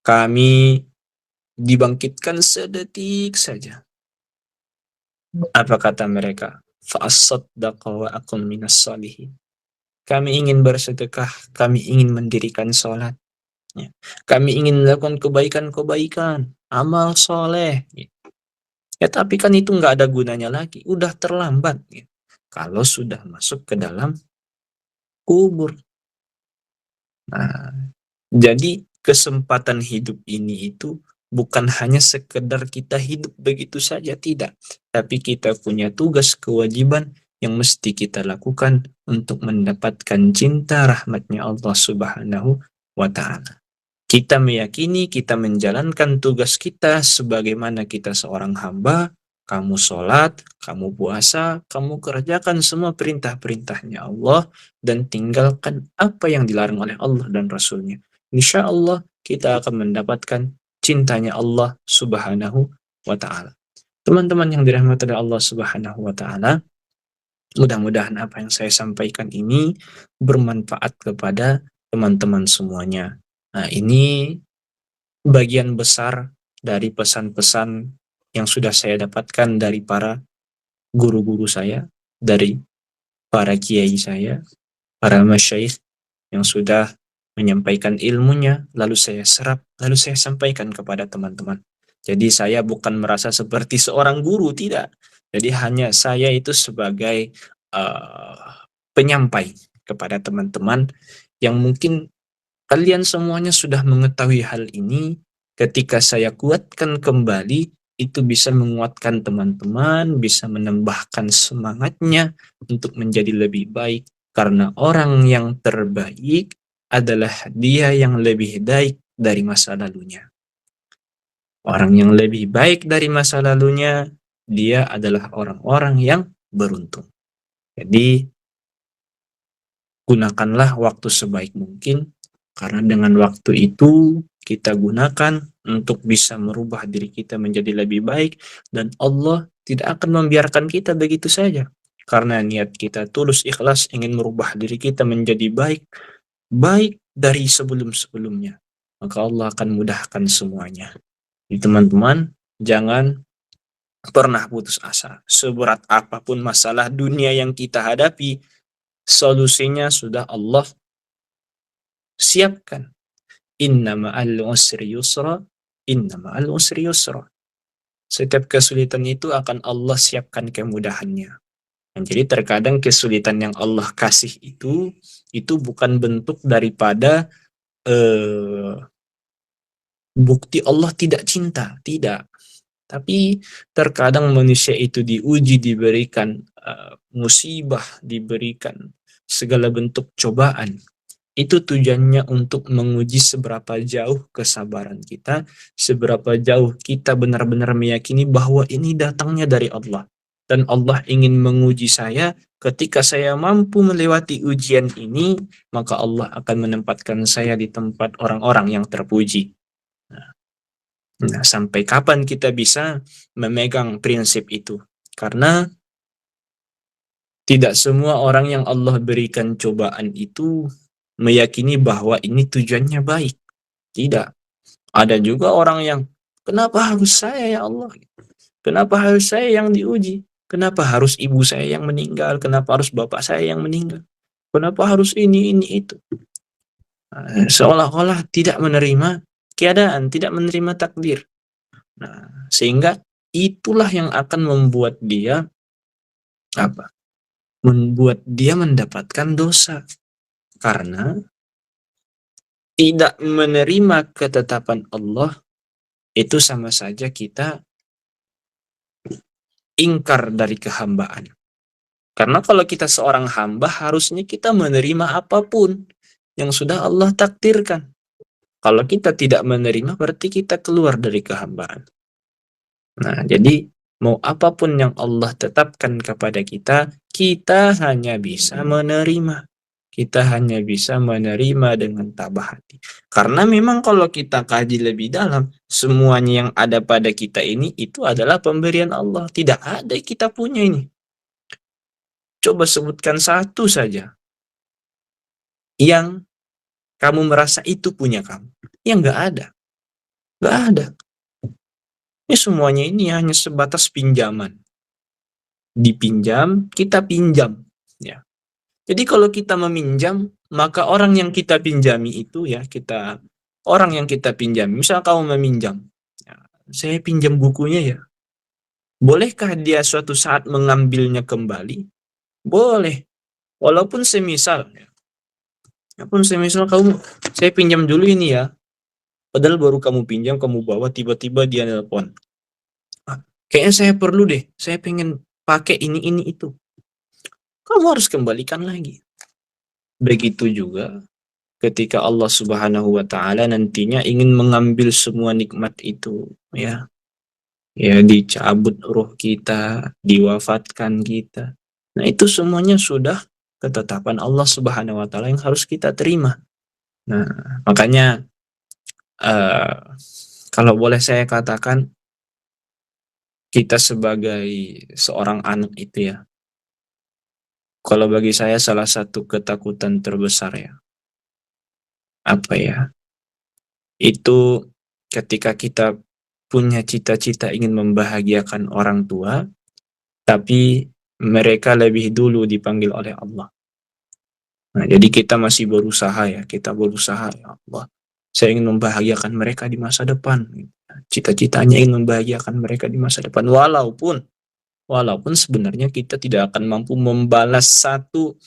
kami dibangkitkan sedetik saja. Apa kata mereka? Fa'asaddaqa wa akun minas salihin. Kami ingin bersedekah, kami ingin mendirikan sholat, ya. Kami ingin melakukan kebaikan-kebaikan, amal soleh. Ya tapi kan itu nggak ada gunanya lagi, udah terlambat. Ya. Kalau sudah masuk ke dalam kubur. Nah, jadi kesempatan hidup ini itu bukan hanya sekedar kita hidup begitu saja, tidak. Tapi kita punya tugas kewajiban yang mesti kita lakukan untuk mendapatkan cinta rahmatnya Allah Subhanahu wa ta'ala. Kita meyakini kita menjalankan tugas kita sebagaimana kita seorang hamba, kamu sholat, kamu puasa, kamu kerjakan semua perintah-perintahnya Allah dan tinggalkan apa yang dilarang oleh Allah dan Rasulnya. Insya Allah kita akan mendapatkan cintanya Allah Subhanahu wa ta'ala. Teman-teman yang dirahmati oleh Allah Subhanahu wa ta'ala, mudah-mudahan apa yang saya sampaikan ini bermanfaat kepada teman-teman semuanya. Nah, ini bagian besar dari pesan-pesan yang sudah saya dapatkan dari para guru-guru saya, dari para kiai saya, para masyayikh yang sudah menyampaikan ilmunya, lalu saya serap, lalu saya sampaikan kepada teman-teman. Jadi saya bukan merasa seperti seorang guru, tidak. Jadi hanya saya itu sebagai penyampai kepada teman-teman yang mungkin kalian semuanya sudah mengetahui hal ini. Ketika saya kuatkan kembali, itu bisa menguatkan teman-teman, bisa menambahkan semangatnya untuk menjadi lebih baik. Karena orang yang terbaik adalah dia yang lebih baik dari masa lalunya. Orang yang lebih baik dari masa lalunya, dia adalah orang-orang yang beruntung. Jadi, gunakanlah waktu sebaik mungkin, karena dengan waktu itu kita gunakan untuk bisa merubah diri kita menjadi lebih baik, dan Allah tidak akan membiarkan kita begitu saja. Karena niat kita tulus ikhlas ingin merubah diri kita menjadi baik, baik dari sebelum-sebelumnya. Maka Allah akan mudahkan semuanya. Jadi teman-teman, jangan pernah putus asa. Seberat apapun masalah dunia yang kita hadapi, solusinya sudah Allah siapkan. Inna ma'al usri yusra, inna ma'al usri yusra. Setiap kesulitan itu akan Allah siapkan kemudahannya. Dan jadi terkadang kesulitan yang Allah kasih itu bukan bentuk daripada bukti Allah tidak cinta, tidak. Tapi terkadang manusia itu diuji, diberikan musibah, diberikan segala bentuk cobaan. Itu tujuannya untuk menguji seberapa jauh kesabaran kita, seberapa jauh kita benar-benar meyakini bahwa ini datangnya dari Allah. Dan Allah ingin menguji saya, ketika saya mampu melewati ujian ini, maka Allah akan menempatkan saya di tempat orang-orang yang terpuji. Nah, sampai kapan kita bisa memegang prinsip itu? Karena tidak semua orang yang Allah berikan cobaan itu meyakini bahwa ini tujuannya baik. Tidak. Ada juga orang yang, kenapa harus saya ya Allah? Kenapa harus saya yang diuji? Kenapa harus ibu saya yang meninggal? Kenapa harus bapak saya yang meninggal? Kenapa harus ini, itu? Seolah-olah tidak menerima keadaan, tidak menerima takdir. Nah, sehingga itulah yang akan membuat dia apa? Membuat dia mendapatkan dosa. Karena tidak menerima ketetapan Allah itu sama saja kita ingkar dari kehambaan. Karena kalau kita seorang hamba, harusnya kita menerima apapun yang sudah Allah takdirkan. Kalau kita tidak menerima, berarti kita keluar dari kehambaan. Nah, jadi mau apapun yang Allah tetapkan kepada kita, kita hanya bisa menerima. Kita hanya bisa menerima dengan tabah hati. Karena memang kalau kita kaji lebih dalam, semuanya yang ada pada kita ini, itu adalah pemberian Allah. Tidak ada kita punya ini. Coba sebutkan satu saja yang kamu merasa itu punya kamu. Yang nggak ada. Nggak ada. Ini semuanya ini hanya sebatas pinjaman. Dipinjam, kita pinjam. Ya. Jadi kalau kita meminjam, maka orang yang kita pinjami itu ya, orang yang kita pinjami, misal kamu meminjam, ya, saya pinjam bukunya ya. Bolehkah dia suatu saat mengambilnya kembali? Boleh. Walaupun semisal, kamu, saya pinjam dulu ini ya. Padahal baru kamu pinjam, kamu bawa, tiba-tiba dia nelpon. Kayaknya saya perlu deh, saya pengen pakai ini, itu. Kamu harus kembalikan lagi. Begitu juga ketika Allah Subhanahu wa taala nantinya ingin mengambil semua nikmat itu, ya. Ya, dicabut ruh kita, diwafatkan kita. Nah, itu semuanya sudah ketetapan Allah Subhanahu wa taala yang harus kita terima. Nah, makanya kalau boleh saya katakan, kita sebagai seorang anak itu ya, kalau bagi saya salah satu ketakutan terbesar ya, apa ya, itu ketika kita punya cita-cita ingin membahagiakan orang tua, tapi mereka lebih dulu dipanggil oleh Allah. Nah, jadi kita masih berusaha ya, ya Allah. Saya ingin membahagiakan mereka di masa depan. Cita-citanya ingin membahagiakan mereka di masa depan. Walaupun sebenarnya kita tidak akan mampu membalas satu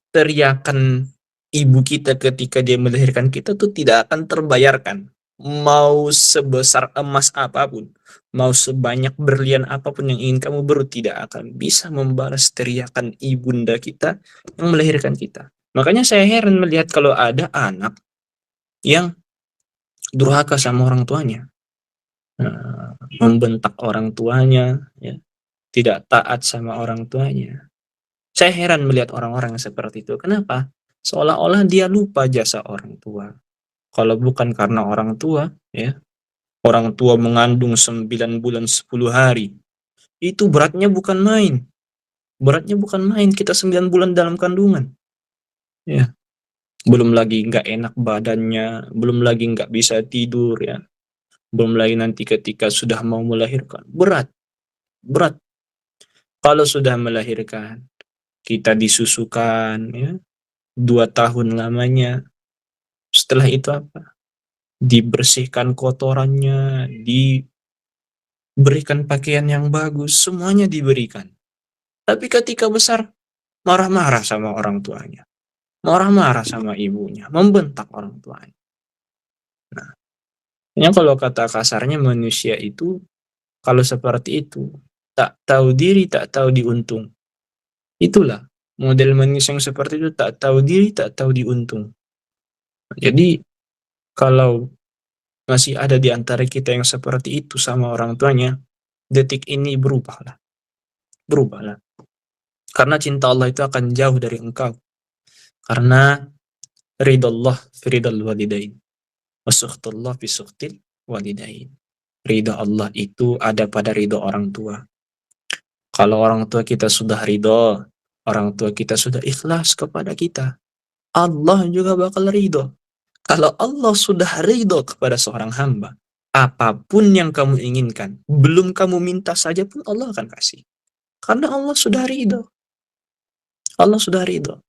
teriakan ibu kita ketika dia melahirkan kita tuh tidak akan terbayarkan. Mau sebesar emas apapun, mau sebanyak berlian apapun yang ingin kamu beri, tidak akan bisa membalas teriakan ibunda kita yang melahirkan kita. Makanya saya heran melihat kalau ada anak yang durhaka sama orang tuanya, membentak orang tuanya, ya, tidak taat sama orang tuanya. Saya heran melihat orang-orang yang seperti itu. Kenapa? Seolah-olah dia lupa jasa orang tua. Kalau bukan karena orang tua, ya, orang tua mengandung 9 bulan 10 hari, itu beratnya bukan main. Beratnya bukan main, kita 9 bulan dalam kandungan. Ya. Belum lagi nggak enak badannya, belum lagi nggak bisa tidur ya. Belum lagi nanti ketika sudah mau melahirkan. Berat. Kalau sudah melahirkan, kita disusukan ya, 2 tahun lamanya. Setelah itu apa? Dibersihkan kotorannya, diberikan pakaian yang bagus, semuanya diberikan. Tapi ketika besar, marah-marah sama orang tuanya. Marah-marah sama ibunya, membentak orang tuanya. Nah, ini kalau kata kasarnya manusia itu, kalau seperti itu, tak tahu diri, tak tahu diuntung. Itulah model manusia yang seperti itu, tak tahu diri, tak tahu diuntung. Jadi kalau masih ada di antara kita yang seperti itu sama orang tuanya, detik ini berubahlah. Berubahlah. Karena cinta Allah itu akan jauh dari engkau. Karena ridallah fi ridal walidain. Wa sukhtullah fi sukhtil walidain. Ridha Allah itu ada pada ridho orang tua. Kalau orang tua kita sudah ridho, orang tua kita sudah ikhlas kepada kita, Allah juga bakal ridho. Kalau Allah sudah ridho kepada seorang hamba, apapun yang kamu inginkan, belum kamu minta saja pun Allah akan kasih. Karena Allah sudah ridho. Allah sudah ridho.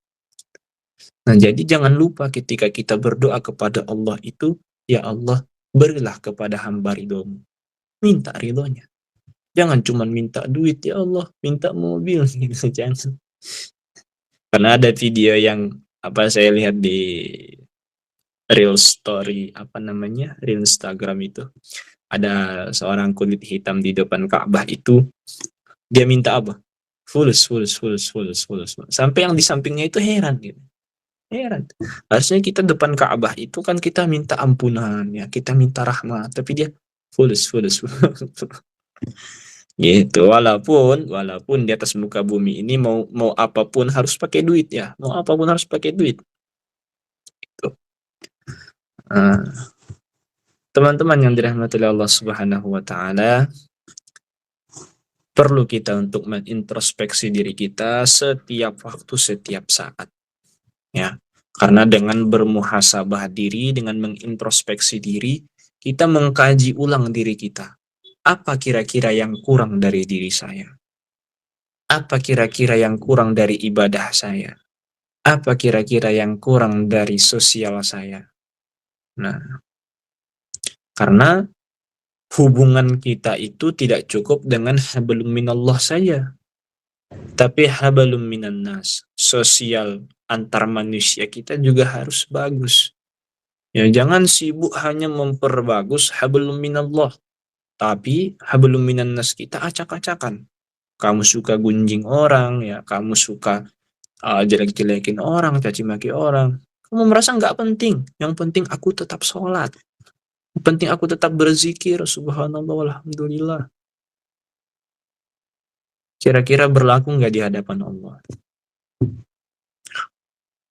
Nah, jadi jangan lupa ketika kita berdoa kepada Allah itu, ya Allah, berilah kepada hamba ridhomu. Minta ridhonya. Jangan cuma minta duit, ya Allah, minta mobil. Gitu, jangan. Karena ada video yang saya lihat di real story, real Instagram itu. Ada seorang kulit hitam di depan Ka'bah itu, dia minta apa? Fulus. Sampai yang di sampingnya itu heran gitu. Heran. Harusnya kita depan Ka'bah itu kan kita minta ampunan ya, kita minta rahmat, tapi dia fulus. Gitu. Walaupun di atas muka bumi ini mau apapun harus pakai duit ya. Mau apapun harus pakai duit. Gitu. Teman-teman yang dirahmati oleh Allah Subhanahu wa taala, perlu kita untuk mengintrospeksi diri kita setiap waktu, setiap saat. Ya. Karena dengan bermuhasabah diri, dengan mengintrospeksi diri, kita mengkaji ulang diri kita. Apa kira-kira yang kurang dari diri saya? Apa kira-kira yang kurang dari ibadah saya? Apa kira-kira yang kurang dari sosial saya? Nah, karena hubungan kita itu tidak cukup dengan hablum minallah saja, tapi hablum minan nas. Sosial antar manusia kita juga harus bagus. Ya, jangan sibuk hanya memperbagus hablum minallah, tapi hablum minan nas kita acak-acakan. Kamu suka gunjing orang, ya, kamu suka jelek-jelekin orang, caci maki orang. Kamu merasa nggak penting. Yang penting aku tetap sholat. Yang penting aku tetap berzikir. Subhanallah, alhamdulillah. Kira-kira berlaku nggak di hadapan Allah?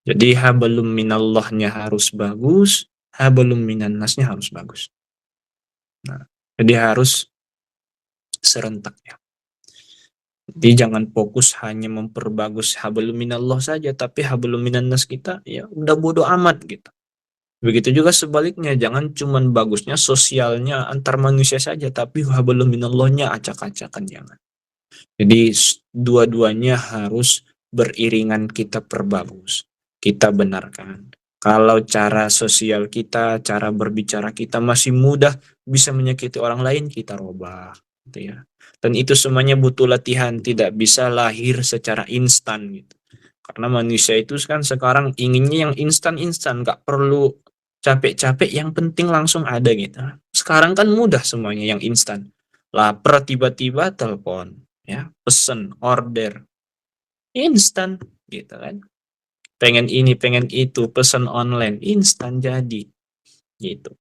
Jadi hablum minallahnya harus bagus, hablum minan nasnya harus bagus. Nah, jadi harus serentak ya. Jadi jangan fokus hanya memperbagus hablum minallah saja, tapi hablum minan nas kita ya udah bodo amat gitu. Begitu juga sebaliknya, jangan cuman bagusnya sosialnya antar manusia saja, tapi hablum minallahnya acak-acakan, jangan. Jadi dua-duanya harus beriringan, kita perbagus, kita benarkan. Kalau cara sosial kita, cara berbicara kita masih mudah bisa menyakiti orang lain, kita robah, gitu ya. Dan itu semuanya butuh latihan, tidak bisa lahir secara instan gitu. Karena manusia itu kan sekarang inginnya yang instan-instan, nggak perlu capek-capek, yang penting langsung ada gitu. Sekarang kan mudah semuanya yang instan. Lapar tiba-tiba telepon, ya, pesen, order, instan gitu kan. Pengen ini, pengen itu, pesen online, instan jadi gitu.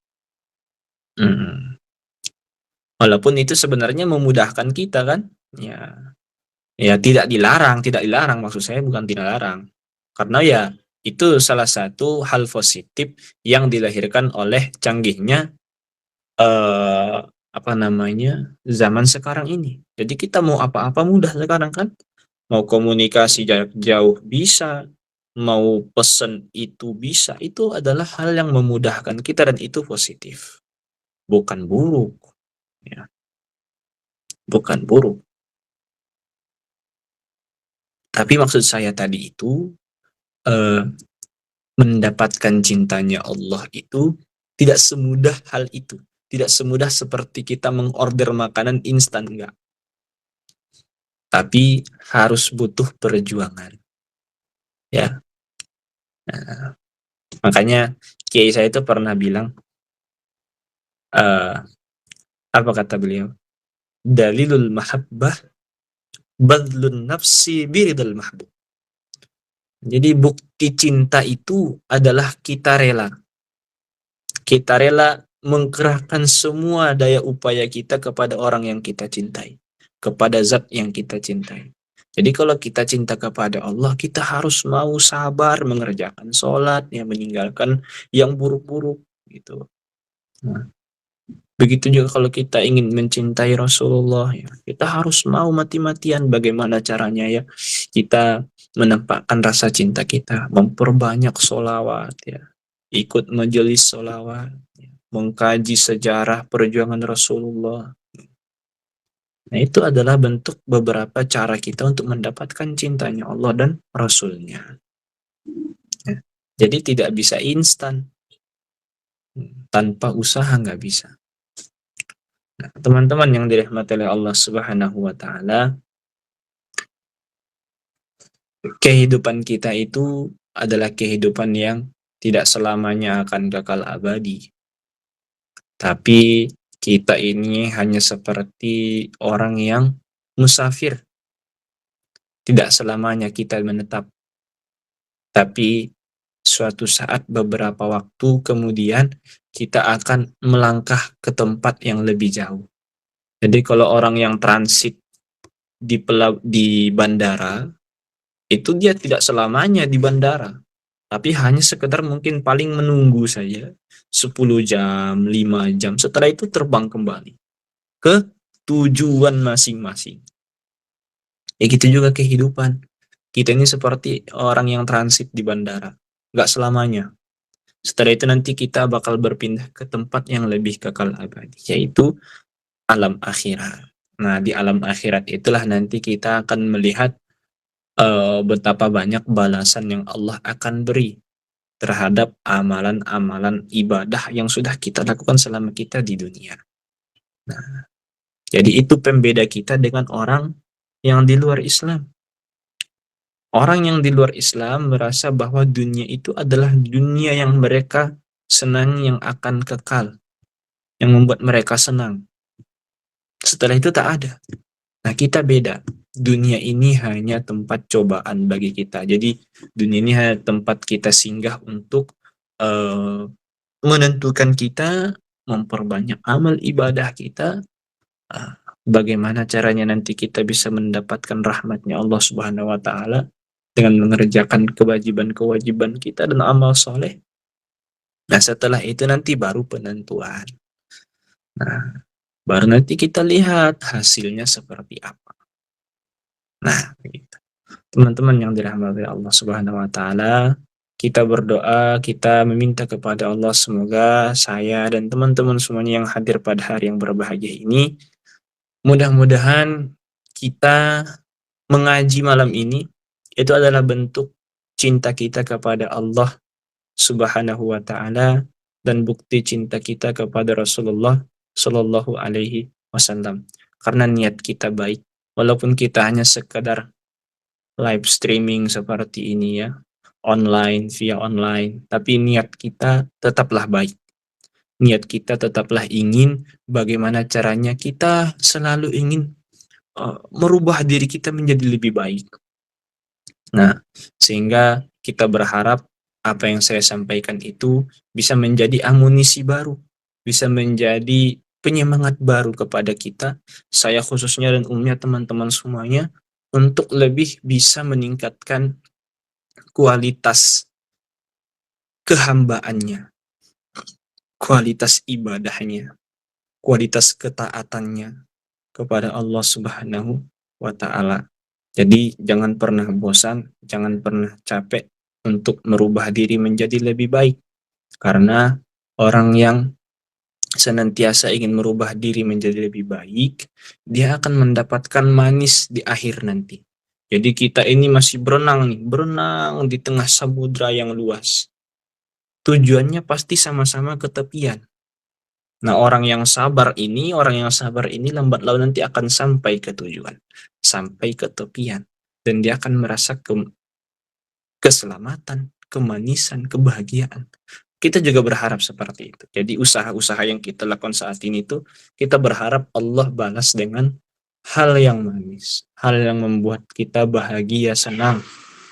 Walaupun itu sebenarnya memudahkan kita kan, ya tidak dilarang, maksud saya bukan tidak larang, karena ya itu salah satu hal positif yang dilahirkan oleh canggihnya zaman sekarang ini. Jadi kita mau apa-apa mudah sekarang kan, mau komunikasi jarak jauh bisa, mau pesen itu bisa, itu adalah hal yang memudahkan kita dan itu positif, bukan buruk, ya, bukan buruk. Tapi maksud saya tadi itu mendapatkan cintanya Allah itu tidak semudah hal itu. Tidak semudah seperti kita mengorder makanan instan, enggak. Tapi harus butuh perjuangan. Ya. Nah, makanya kiai saya itu pernah bilang, apa kata beliau? Dalilul mahabbah badlun nafsi biridal mahbub. Jadi bukti cinta itu adalah kita rela. Kita rela mengkerahkan semua daya upaya kita kepada orang yang kita cintai, kepada zat yang kita cintai. Jadi kalau kita cinta kepada Allah, kita harus mau sabar mengerjakan sholat, ya, meninggalkan yang buruk-buruk gitu. Nah, begitu juga kalau kita ingin mencintai Rasulullah, ya, kita harus mau mati-matian bagaimana caranya, ya. Kita menampakkan rasa cinta kita, memperbanyak sholawat, ya, ikut majelis sholawat, ya, mengkaji sejarah perjuangan Rasulullah. Nah, itu adalah bentuk beberapa cara kita untuk mendapatkan cintanya Allah dan Rasulnya. Ya. Jadi tidak bisa instan. Tanpa usaha nggak bisa. Nah, teman-teman yang dirahmati oleh Allah Subhanahu wa Ta'ala, kehidupan kita itu adalah kehidupan yang tidak selamanya akan kekal abadi. Tapi kita ini hanya seperti orang yang musafir. Tidak selamanya kita menetap. Tapi suatu saat beberapa waktu kemudian kita akan melangkah ke tempat yang lebih jauh. Jadi kalau orang yang transit di bandara, itu dia tidak selamanya di bandara, tapi hanya sekedar mungkin paling menunggu saja 10 jam, 5 jam. Setelah itu terbang kembali ke tujuan masing-masing. Ya gitu juga kehidupan. Kita ini seperti orang yang transit di bandara. Nggak selamanya. Setelah itu nanti kita bakal berpindah ke tempat yang lebih kekal abadi, yaitu alam akhirat. Nah, di alam akhirat itulah nanti kita akan melihat betapa banyak balasan yang Allah akan beri terhadap amalan-amalan ibadah yang sudah kita lakukan selama kita di dunia. Nah, jadi itu pembeda kita dengan orang yang di luar Islam. Orang yang di luar Islam merasa bahwa dunia itu adalah dunia yang mereka senang, yang akan kekal, yang membuat mereka senang. Setelah itu tak ada. Nah, kita beda. Dunia ini hanya tempat cobaan bagi kita. Jadi, dunia ini hanya tempat kita singgah untuk menentukan kita, memperbanyak amal ibadah kita, bagaimana caranya nanti kita bisa mendapatkan rahmatnya Allah Subhanahu wa Ta'ala dengan mengerjakan kewajiban-kewajiban kita dan amal soleh. Nah, setelah itu nanti baru penentuan. Nah, baru nanti kita lihat hasilnya seperti apa. Nah, begitu. Teman-teman yang dirahmati Allah Subhanahu wa Ta'ala, kita berdoa, kita meminta kepada Allah semoga saya dan teman-teman semuanya yang hadir pada hari yang berbahagia ini, mudah-mudahan kita mengaji malam ini itu adalah bentuk cinta kita kepada Allah Subhanahu wa Ta'ala dan bukti cinta kita kepada Rasulullah Shallallahu Alaihi Wasallam. Karena niat kita baik, walaupun kita hanya sekedar live streaming seperti ini, ya, via online, tapi niat kita tetaplah baik. Niat kita tetaplah ingin bagaimana caranya kita selalu ingin merubah diri kita menjadi lebih baik. Nah, sehingga kita berharap apa yang saya sampaikan itu bisa menjadi amunisi baru, bisa menjadi penyemangat baru kepada kita, saya khususnya dan umumnya teman-teman semuanya, untuk lebih bisa meningkatkan kualitas kehambaannya, kualitas ibadahnya, kualitas ketaatannya kepada Allah Subhanahu wa Ta'ala. Jadi jangan pernah bosan, jangan pernah capek untuk merubah diri menjadi lebih baik. Karena orang yang senantiasa ingin merubah diri menjadi lebih baik, dia akan mendapatkan manis di akhir nanti. Jadi kita ini masih berenang di tengah samudra yang luas. Tujuannya pasti sama-sama ke tepian. Nah, orang yang sabar ini lambat laun nanti akan sampai ke tujuan, sampai ke tepian, dan dia akan merasa keselamatan, kemanisan, kebahagiaan. Kita juga berharap seperti itu. Jadi usaha-usaha yang kita lakukan saat ini tuh kita berharap Allah balas dengan hal yang manis, hal yang membuat kita bahagia, senang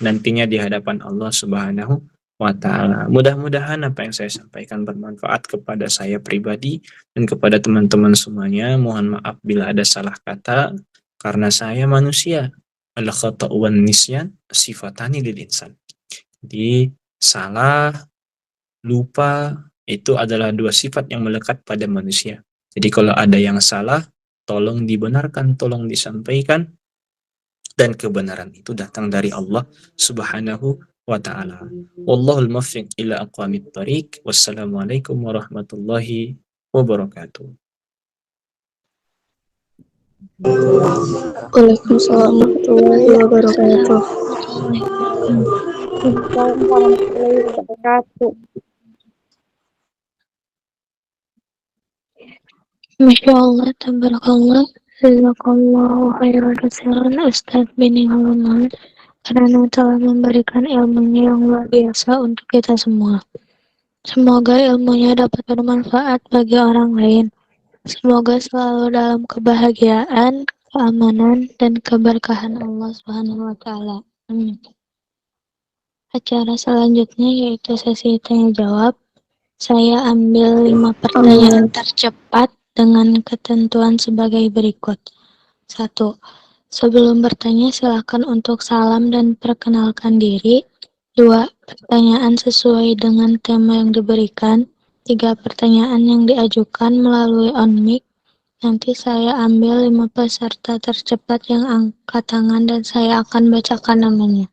nantinya di hadapan Allah Subhanahu wa ta'ala. Mudah-mudahan apa yang saya sampaikan bermanfaat kepada saya pribadi dan kepada teman-teman semuanya. Mohon maaf bila ada salah kata, karena saya manusia. Al-khata'u wan nisyan sifatani lil insan. Jadi salah, lupa itu adalah dua sifat yang melekat pada manusia. Jadi kalau ada yang salah, tolong dibenarkan, tolong disampaikan, dan kebenaran itu datang dari Allah Subhanahu wa ta'ala. Wallahul muwaffiq ila aqwamit thariq. Wassalamualaikum warahmatullahi wabarakatuh. Waalaikumsalam warahmatullahi wabarakatuh. Assalamualaikum warahmatullahi wabarakatuh. Masya Allah, tabarakallah, jazakallahu khairan katsiran Ustaz Beni Halaman karena telah memberikan ilmunya yang luar biasa untuk kita semua. Semoga ilmunya dapat bermanfaat bagi orang lain. Semoga selalu dalam kebahagiaan, keamanan, dan keberkahan Allah Subhanahu wa Ta'ala. Amin. Acara selanjutnya yaitu sesi tanya jawab. Saya ambil 5 pertanyaan tercepat dengan ketentuan sebagai berikut. 1. Sebelum bertanya silakan untuk salam dan perkenalkan diri. 2. Pertanyaan sesuai dengan tema yang diberikan. 3. Pertanyaan yang diajukan melalui on-mic. Nanti saya ambil 5 peserta tercepat yang angkat tangan dan saya akan bacakan namanya.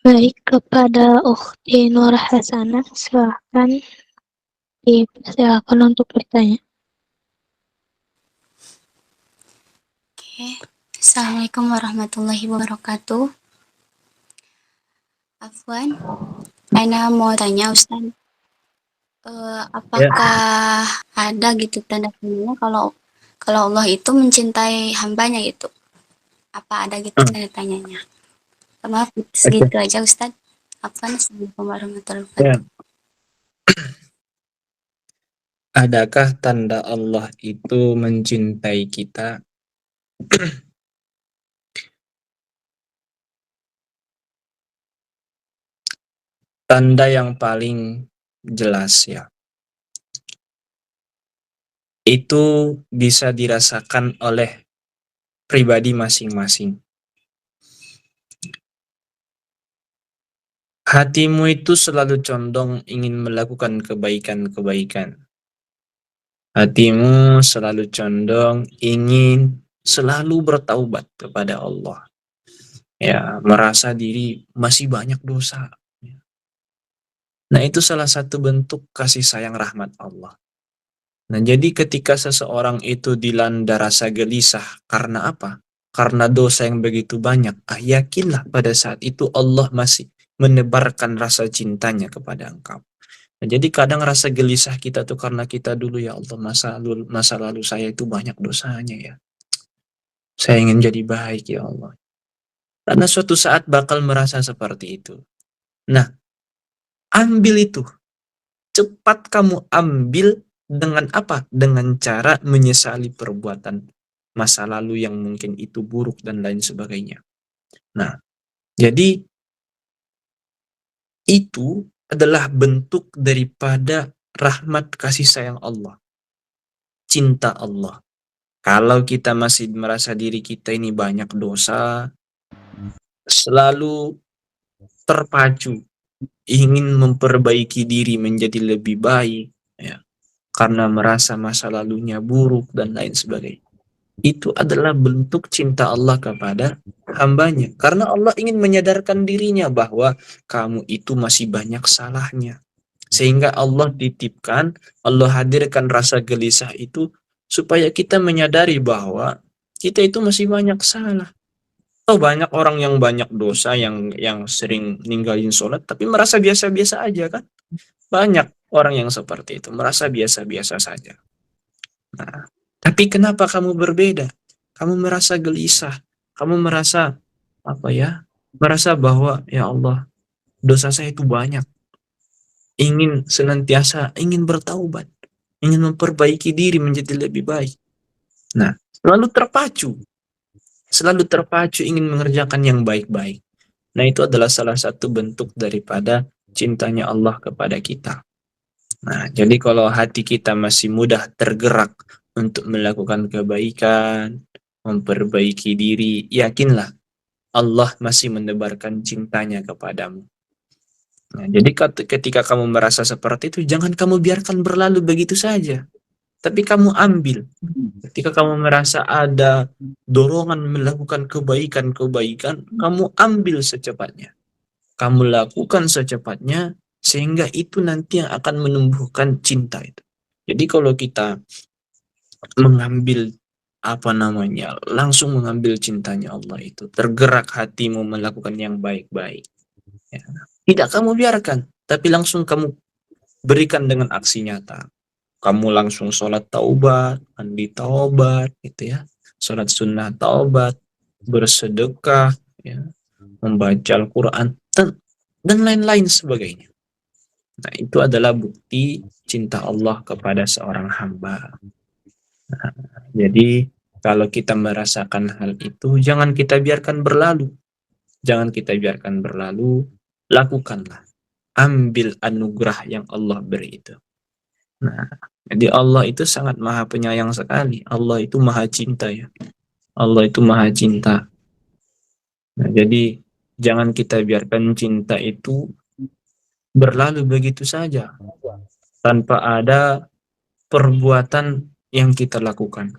Baik, kepada Ukhti Nur Hasanah, silakan untuk bertanya. Oke. Assalamualaikum warahmatullahi wabarakatuh. Afwan, Ana mau tanya Ustaz, apakah ada gitu tanda tandanya kalau Allah itu mencintai hambanya gitu? Apa ada gitu tanda tanyanya? Maaf, segitu aja Ustaz. Afwan, assalamualaikum warahmatullahi wabarakatuh. Adakah tanda Allah itu mencintai kita? Tanda yang paling jelas ya, itu bisa dirasakan oleh pribadi masing-masing. Hatimu itu selalu condong ingin melakukan kebaikan-kebaikan. Hatimu selalu condong ingin selalu bertaubat kepada Allah. Ya, merasa diri masih banyak dosa. Nah, itu salah satu bentuk kasih sayang rahmat Allah. Nah, jadi ketika seseorang itu dilanda rasa gelisah karena apa? Karena dosa yang begitu banyak, yakinlah pada saat itu Allah masih menebarkan rasa cintanya kepada engkau. Nah, jadi kadang rasa gelisah kita tuh karena kita dulu, ya Allah, masa lalu saya itu banyak dosanya ya. Saya ingin jadi baik ya Allah. Karena suatu saat bakal merasa seperti itu. Nah, ambil itu. Cepat kamu ambil dengan apa? Dengan cara menyesali perbuatan masa lalu yang mungkin itu buruk dan lain sebagainya. Nah, jadi itu adalah bentuk daripada rahmat kasih sayang Allah. Cinta Allah. Kalau kita masih merasa diri kita ini banyak dosa, selalu terpacu ingin memperbaiki diri menjadi lebih baik, ya, karena merasa masa lalunya buruk dan lain sebagainya. Itu adalah bentuk cinta Allah kepada hambanya. Karena Allah ingin menyadarkan dirinya bahwa kamu itu masih banyak salahnya. Sehingga Allah titipkan, Allah hadirkan rasa gelisah itu supaya kita menyadari bahwa kita itu masih banyak salah. Oh, banyak orang yang banyak dosa, yang sering ninggalin sholat, tapi merasa biasa-biasa aja kan? Banyak orang yang seperti itu, merasa biasa-biasa saja. Nah, tapi kenapa kamu berbeda? Kamu merasa gelisah, kamu merasa apa ya? Merasa bahwa ya Allah, dosa saya itu banyak. Ingin senantiasa ingin bertaubat, ingin memperbaiki diri menjadi lebih baik. Nah, selalu terpacu ingin mengerjakan yang baik-baik. Nah, itu adalah salah satu bentuk daripada cintanya Allah kepada kita. Nah, jadi kalau hati kita masih mudah tergerak untuk melakukan kebaikan, memperbaiki diri, yakinlah Allah masih menebarkan cintanya kepadamu. Nah, jadi ketika kamu merasa seperti itu, jangan kamu biarkan berlalu begitu saja. Tapi kamu ambil. Ketika kamu merasa ada dorongan melakukan kebaikan-kebaikan, kamu ambil secepatnya. Kamu lakukan secepatnya, sehingga itu nanti yang akan menumbuhkan cinta itu. Jadi kalau kita mengambil langsung mengambil cintanya Allah itu, tergerak hatimu melakukan yang baik-baik. Ya. Tidak kamu biarkan, tapi langsung kamu berikan dengan aksi nyata. Kamu langsung sholat taubat, mandi taubat, gitu ya. Sholat sunnah taubat, bersedekah, ya, membaca Al-Quran, dan lain-lain sebagainya. Nah, itu adalah bukti cinta Allah kepada seorang hamba. Nah, jadi, kalau kita merasakan hal itu, jangan kita biarkan berlalu. Jangan kita biarkan berlalu, lakukanlah. Ambil anugerah yang Allah beri itu. Nah, jadi Allah itu sangat maha penyayang sekali. Allah itu maha cinta ya. Allah itu maha cinta. Nah, jadi jangan kita biarkan cinta itu berlalu begitu saja tanpa ada perbuatan yang kita lakukan.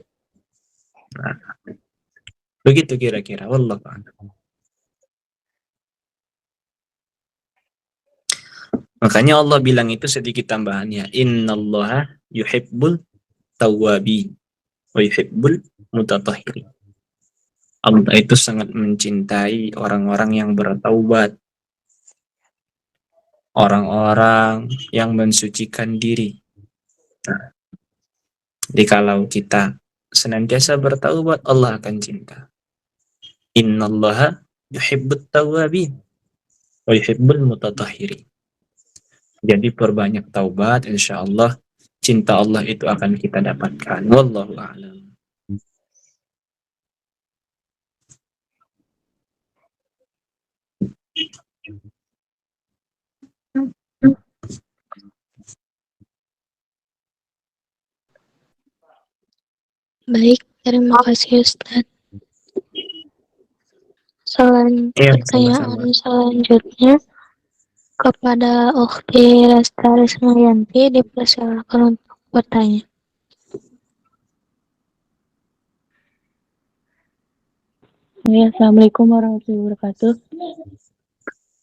Nah, begitu kira-kira. Wallahu a'lam. Makanya Allah bilang itu sedikit tambahannya. Innallaha yuhibbul tawwabin wa yuhibbul mutatahhirin. Allah itu sangat mencintai orang-orang yang bertaubat, orang-orang yang mensucikan diri. Nah, jadi kalau kita senantiasa bertaubat, Allah akan cinta. Innallaha yuhibbut tawwabin wa yuhibbul mutatahhirin. Jadi perbanyak taubat, insya Allah cinta Allah itu akan kita dapatkan. Wallahu a'lam. Baik, terima kasih Ustadz. Iya, Pertanyaan sama-sama. selanjutnya kepada Ukhti Lestari Semayanti, dipersilakan untuk bertanya. Ya, Assalamualaikum warahmatullahi wabarakatuh.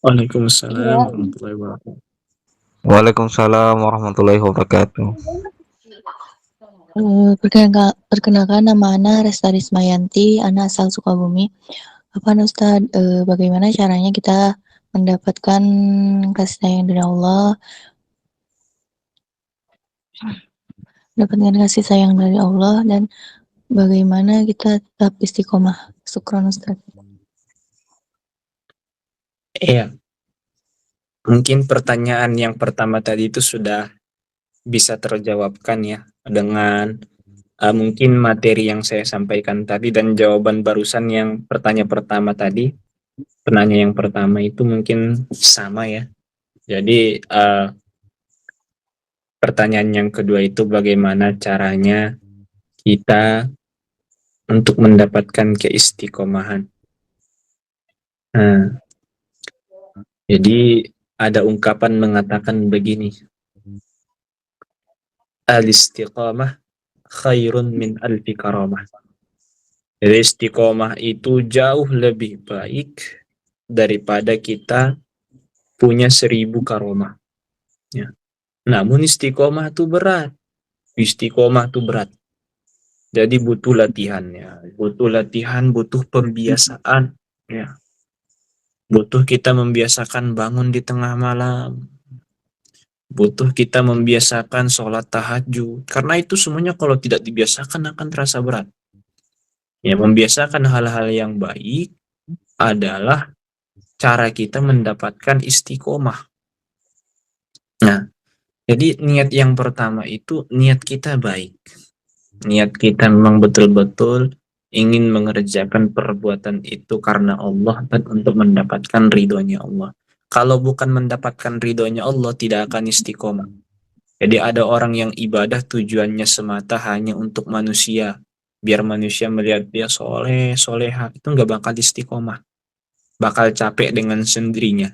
Waalaikumsalam Ya. warahmatullahi wabarakatuh. Waalaikumsalam warahmatullahi wabarakatuh. Perkenalkan nama Ana Restari Semayanti, Ana asal Sukabumi. Apa Ustadz, bagaimana caranya kita mendapatkan kasih sayang dari Allah, dan bagaimana kita tetap istiqomah? Syukron Ustadz. Iya. Mungkin pertanyaan yang pertama tadi itu sudah bisa terjawabkan ya dengan mungkin materi yang saya sampaikan tadi dan jawaban barusan yang penanya yang pertama itu mungkin sama ya. Jadi pertanyaan yang kedua itu bagaimana caranya kita untuk mendapatkan keistiqomahan. Nah, jadi ada ungkapan mengatakan begini, al-istiqamah khairun min alfi karamah. Jadi istiqomah itu jauh lebih baik daripada kita punya 1000 karomah. Ya. Namun istiqomah itu berat. Jadi butuh latihan ya. Butuh latihan, butuh pembiasaan. Ya. Butuh kita membiasakan bangun di tengah malam. butuh kita membiasakan sholat tahajud. Karena itu semuanya kalau tidak dibiasakan akan terasa berat. Ya, membiasakan hal-hal yang baik adalah cara kita mendapatkan istiqomah. Nah, jadi niat yang pertama itu niat kita baik. Niat kita memang betul-betul ingin mengerjakan perbuatan itu karena Allah dan untuk mendapatkan ridhonya Allah. Kalau bukan mendapatkan ridhonya Allah, tidak akan istiqomah. Jadi ada orang yang ibadah tujuannya semata hanya untuk manusia. Biar manusia melihat dia soleh, soleha. Itu nggak bakal istiqomah. Bakal capek dengan sendirinya.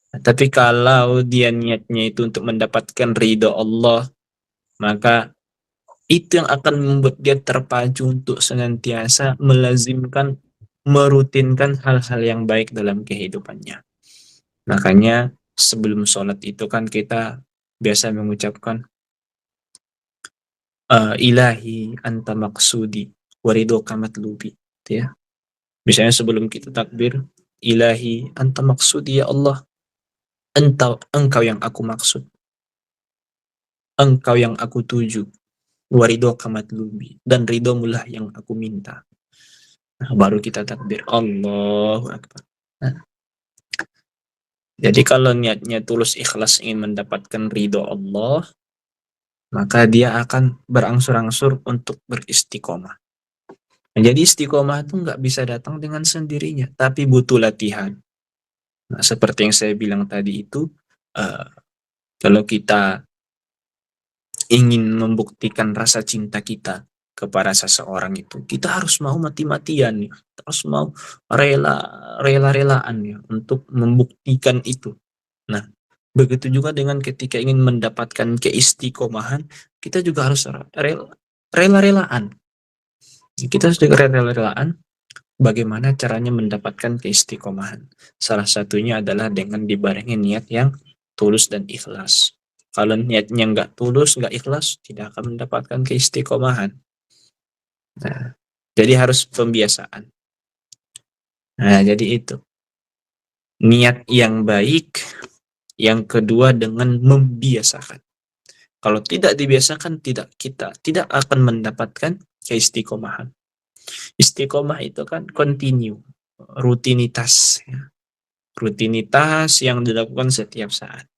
Tapi kalau dia niatnya itu untuk mendapatkan ridho Allah, maka itu yang akan membuat dia terpacu untuk senantiasa melazimkan, merutinkan hal-hal yang baik dalam kehidupannya. Makanya sebelum sholat itu kan kita biasa mengucapkan ilahi anta maksudi waridoka matlubi, gitu ya. Misalnya sebelum kita takbir, ilahi anta maksudi, ya Allah, engkau yang aku maksud, engkau yang aku tuju, waridoka matlubi, dan ridhomulah yang aku minta. Nah, baru kita takbir Allahu Akbar. Nah, jadi kalau niatnya tulus ikhlas ingin mendapatkan ridho Allah, maka dia akan berangsur-angsur untuk beristiqomah. Nah, jadi istiqomah itu nggak bisa datang dengan sendirinya, tapi butuh latihan. Nah, seperti yang saya bilang tadi itu, uh, kalau kita ingin membuktikan rasa cinta kita kepada seseorang itu, kita harus mau mati-matian ya, harus mau rela-relaan ya untuk membuktikan itu. Nah, begitu juga dengan ketika ingin mendapatkan keistiqomahan, kita juga harus rela-relaan. Kita harus juga rela-relaan bagaimana caranya mendapatkan keistiqomahan. Salah satunya adalah dengan dibarengi niat yang tulus dan ikhlas. Kalau niatnya nggak tulus, nggak ikhlas, tidak akan mendapatkan keistiqomahan. Nah, jadi harus pembiasaan. Nah, jadi itu. Niat yang baik, yang kedua dengan membiasakan. Kalau tidak dibiasakan, kita tidak akan mendapatkan keistiqomahan. Istiqomah itu kan continue, rutinitas. Ya. Rutinitas yang dilakukan setiap saat.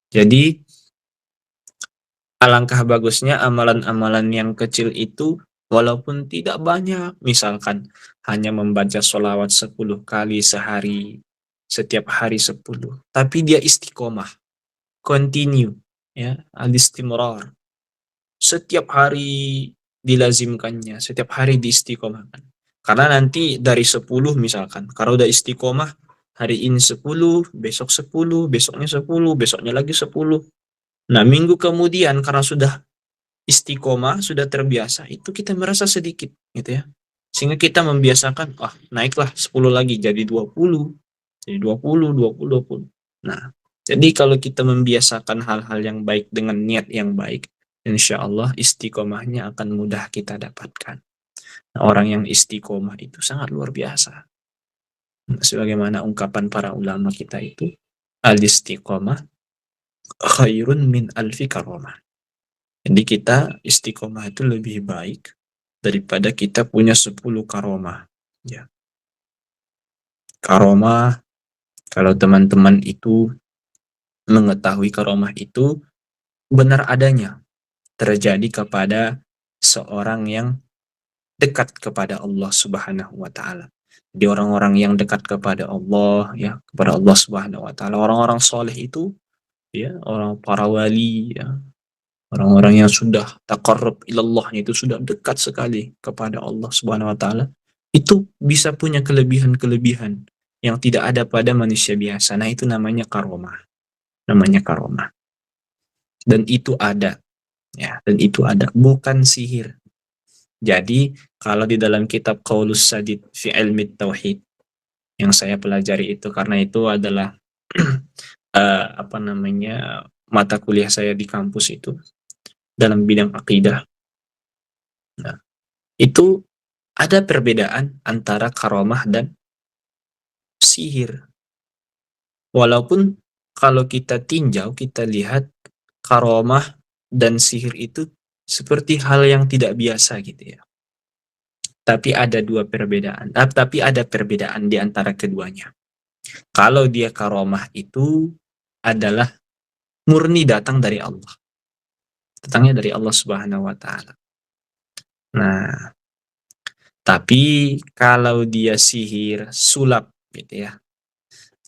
Jadi, alangkah bagusnya amalan-amalan yang kecil itu, walaupun tidak banyak, misalkan hanya membaca sholawat 10 kali sehari, setiap hari 10, tapi dia istiqomah, continue, ya, al-istimrar. Setiap hari dilazimkannya, setiap hari diistiqomahkan. Karena nanti dari 10 misalkan, kalau udah istiqomah, hari ini 10, besok 10, besoknya 10, besoknya lagi 10. Nah, minggu kemudian karena sudah istiqomah, sudah terbiasa, itu kita merasa sedikit, gitu ya. Sehingga kita membiasakan, naiklah 10 lagi jadi 20, jadi 20, 20, 20. Nah, jadi kalau kita membiasakan hal-hal yang baik dengan niat yang baik, insya Allah istiqomahnya akan mudah kita dapatkan. Nah, orang yang istiqomah itu sangat luar biasa. Nah, sebagaimana ungkapan para ulama kita itu, al-istiqomah khairun min alfi karomah. Jadi kita istiqomah itu lebih baik daripada kita punya 10 karomah. Ya. Karomah, kalau teman-teman itu mengetahui karomah itu benar adanya terjadi kepada seorang yang dekat kepada Allah Subhanahu wa taala. Jadi orang-orang yang dekat kepada Allah, ya, kepada Allah Subhanahu wa taala, orang-orang soleh itu, ya, orang para wali, ya, orang-orang yang sudah taqarrub ilallah, itu sudah dekat sekali kepada Allah Subhanahu wa taala, itu bisa punya kelebihan-kelebihan yang tidak ada pada manusia biasa. Nah, itu namanya karomah. Namanya karomah. Dan itu ada, ya, dan itu ada, bukan sihir. Jadi, kalau di dalam kitab Qaulus Sadid fi Ilmi Tauhid yang saya pelajari itu, karena itu adalah mata kuliah saya di kampus itu dalam bidang akidah. Nah, itu ada perbedaan antara karomah dan sihir. Walaupun kalau kita tinjau, kita lihat karomah dan sihir itu seperti hal yang tidak biasa gitu ya. Tapi ada perbedaan di antara keduanya. Kalau dia karomah itu adalah murni datang dari Allah. Datangnya dari Allah Subhanahu wa taala. Nah, tapi kalau dia sihir, sulap gitu ya.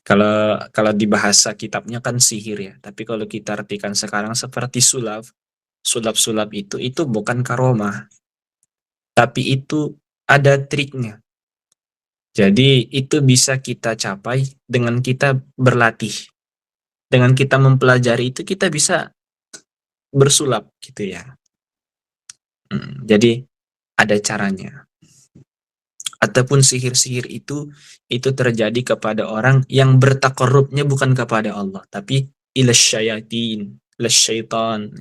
Kalau kalau di bahasa kitabnya kan sihir ya, tapi kalau kita artikan sekarang seperti sulap, sulap-sulap itu bukan karomah, tapi itu ada triknya. Jadi itu bisa kita capai dengan kita berlatih. Dengan kita mempelajari itu kita bisa bersulap gitu ya. Jadi ada caranya. Ataupun sihir-sihir itu terjadi kepada orang yang bertakarrubnya bukan kepada Allah, tapi ilasyayatin, ilasyaitan.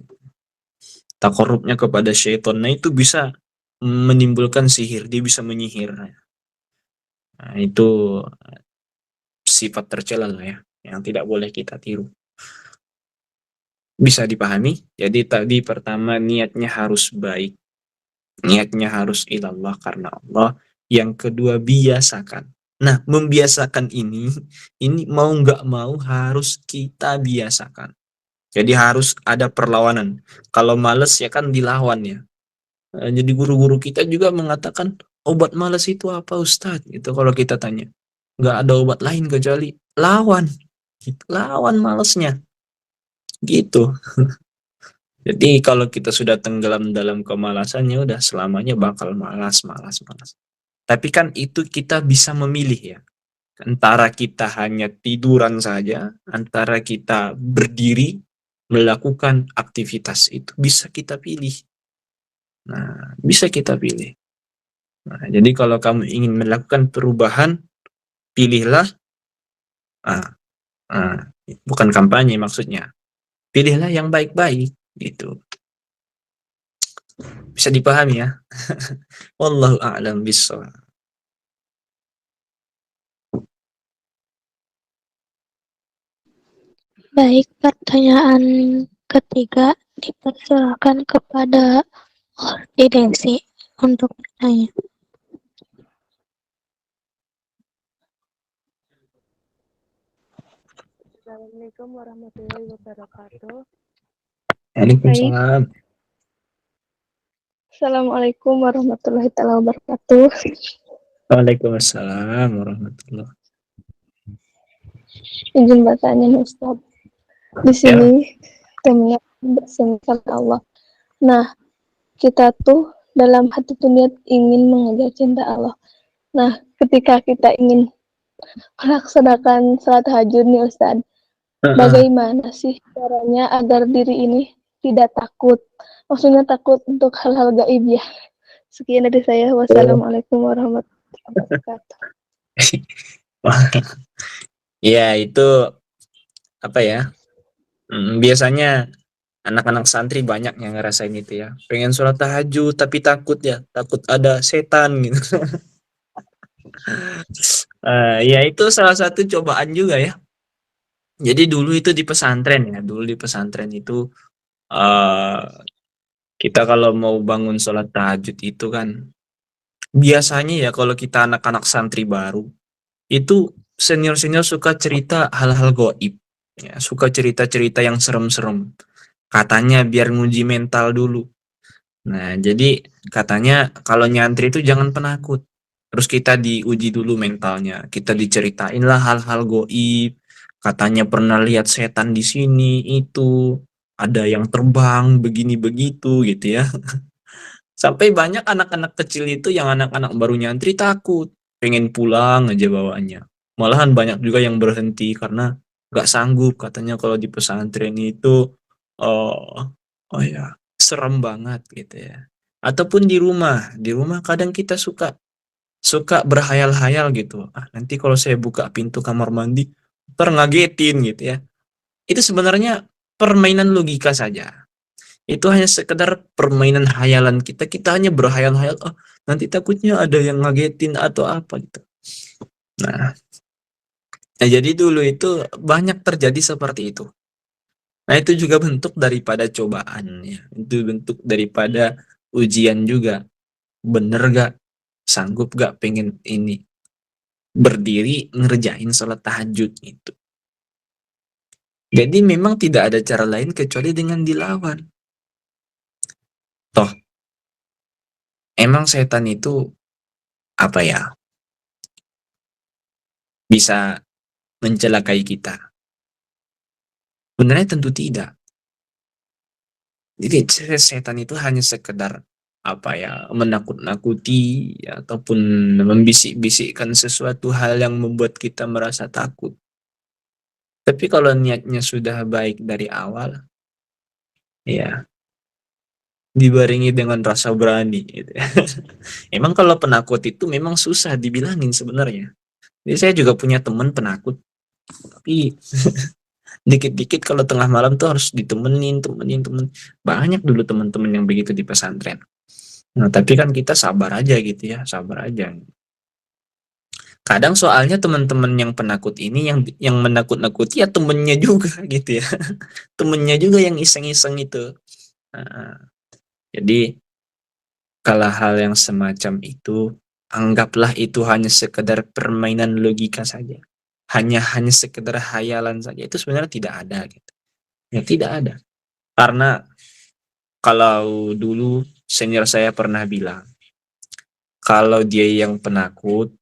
Takarrubnya kepada syaitan. Nah, itu bisa menimbulkan sihir, dia bisa menyihir. Nah, itu sifat tercela lah ya, yang tidak boleh kita tiru. Bisa dipahami? Jadi tadi pertama niatnya harus baik. Niatnya harus ilallah karena Allah. Yang kedua biasakan. Nah, membiasakan ini mau nggak mau harus kita biasakan. Jadi harus ada perlawanan. Kalau males ya kan dilawan ya. Jadi guru-guru kita juga mengatakan obat malas itu apa Ustadz? Itu kalau kita tanya. Nggak ada obat lain kecuali lawan. Lawan malesnya. Gitu. Jadi kalau kita sudah tenggelam dalam kemalasan ya udah selamanya bakal malas. Tapi kan itu kita bisa memilih ya. Antara kita hanya tiduran saja, antara kita berdiri melakukan aktivitas itu bisa kita pilih. Nah, bisa kita pilih. Nah, jadi kalau kamu ingin melakukan perubahan, pilihlah, bukan kampanye maksudnya, pilihlah yang baik-baik, gitu. Bisa dipahami ya? Wallahu a'lam bishawab. Baik, pertanyaan ketiga dipersilakan kepada Horti Desi untuk bertanya. Assalamualaikum warahmatullahi wabarakatuh. Waalaikumsalam. Assalamualaikum warahmatullahi wabarakatuh. Waalaikumsalam warahmatullahi. Izin bertanya Ustaz. Di sini kami bersama Allah. Nah, kita tuh dalam hati tuh niat ingin mengejar cinta Allah. Nah, ketika kita ingin melaksanakan salat tahajud nih Ustaz, bagaimana sih caranya agar diri ini tidak takut? Maksudnya takut untuk hal-hal gaib ya. Sekian dari saya. Wassalamualaikum warahmatullahi wabarakatuh. Ya, itu apa ya? Biasanya anak-anak santri banyak yang ngerasain itu ya. Pengen sholat tahajud tapi takut ya, takut ada setan gitu. Ya itu salah satu cobaan juga ya. Jadi dulu itu di pesantren ya, itu kita kalau mau bangun sholat tahajud itu kan biasanya ya kalau kita anak-anak santri baru itu senior-senior suka cerita hal-hal gaib ya, suka cerita-cerita yang serem-serem. Katanya biar nguji mental dulu. Nah, jadi katanya kalau nyantri itu jangan penakut. Terus kita diuji dulu mentalnya. Kita diceritain lah hal-hal gaib. Katanya pernah lihat setan di sini, itu. Ada yang terbang, begini begitu gitu ya. Sampai banyak anak-anak kecil itu yang anak-anak baru nyantri takut. Pengen pulang aja bawaannya. Malahan banyak juga yang berhenti karena nggak sanggup. Katanya kalau di pesantren itu, oh ya, serem banget gitu ya. Ataupun di rumah kadang kita suka berhayal-hayal gitu. Nanti kalau saya buka pintu kamar mandi, ntar ngagetin gitu ya. Itu sebenarnya permainan logika saja. Itu hanya sekedar permainan hayalan kita. Kita hanya berhayal-hayal, nanti takutnya ada yang ngagetin atau apa gitu. Nah, Nah, jadi dulu itu banyak terjadi seperti itu. Nah, itu juga bentuk daripada cobaan ya. Itu bentuk daripada ujian juga. Bener gak? Sanggup gak pengen ini? Berdiri ngerjain sholat tahajud itu. Jadi memang tidak ada cara lain kecuali dengan dilawan. Toh, emang setan itu apa ya? Bisa mencelakai kita? Sebenarnya tentu tidak. Jadi setan itu hanya sekedar apa ya, menakut-nakuti ataupun membisik-bisikkan sesuatu hal yang membuat kita merasa takut. Tapi kalau niatnya sudah baik dari awal, ya dibarengi dengan rasa berani gitu ya. Emang kalau penakut itu memang susah dibilangin sebenarnya. Jadi saya juga punya teman penakut, tapi dikit-dikit kalau tengah malam tuh harus ditemenin, temen. Banyak dulu teman-teman yang begitu di pesantren. Nah, tapi kan kita sabar aja gitu ya, sabar aja. Kadang soalnya teman-teman yang penakut ini yang menakut-nakuti ya temennya juga gitu ya. Temennya juga yang iseng-iseng itu. Nah, jadi kalau hal yang semacam itu, anggaplah itu hanya sekedar permainan logika saja. Hanya sekedar hayalan saja. Itu sebenarnya tidak ada gitu. Ya tidak ada. Karena kalau dulu senior saya pernah bilang, kalau dia yang penakut,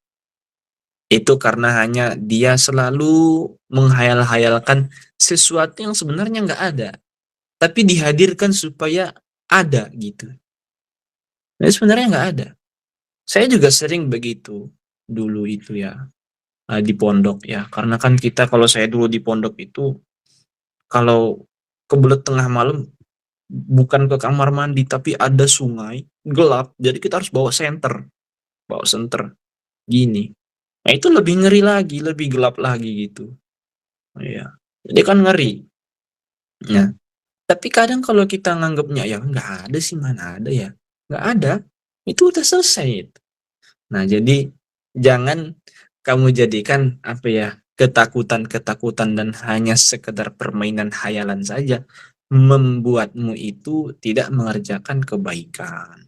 itu karena hanya dia selalu menghayal-hayalkan sesuatu yang sebenarnya nggak ada. Tapi dihadirkan supaya ada gitu. Nah, sebenarnya nggak ada. Saya juga sering begitu dulu itu ya, di pondok ya. Karena kan kita kalau saya dulu di pondok itu, kalau kebelet tengah malam, bukan ke kamar mandi, tapi ada sungai, gelap. Jadi kita harus bawa senter, gini. Nah itu lebih ngeri lagi, lebih gelap lagi gitu. Iya. Jadi kan ngeri. Nah, tapi kadang kalau kita nganggapnya ya nggak ada sih, mana ada ya, nggak ada. Itu udah selesai. Nah, jadi jangan kamu jadikan apa ya, ketakutan-ketakutan dan hanya sekedar permainan hayalan saja membuatmu itu tidak mengerjakan kebaikan.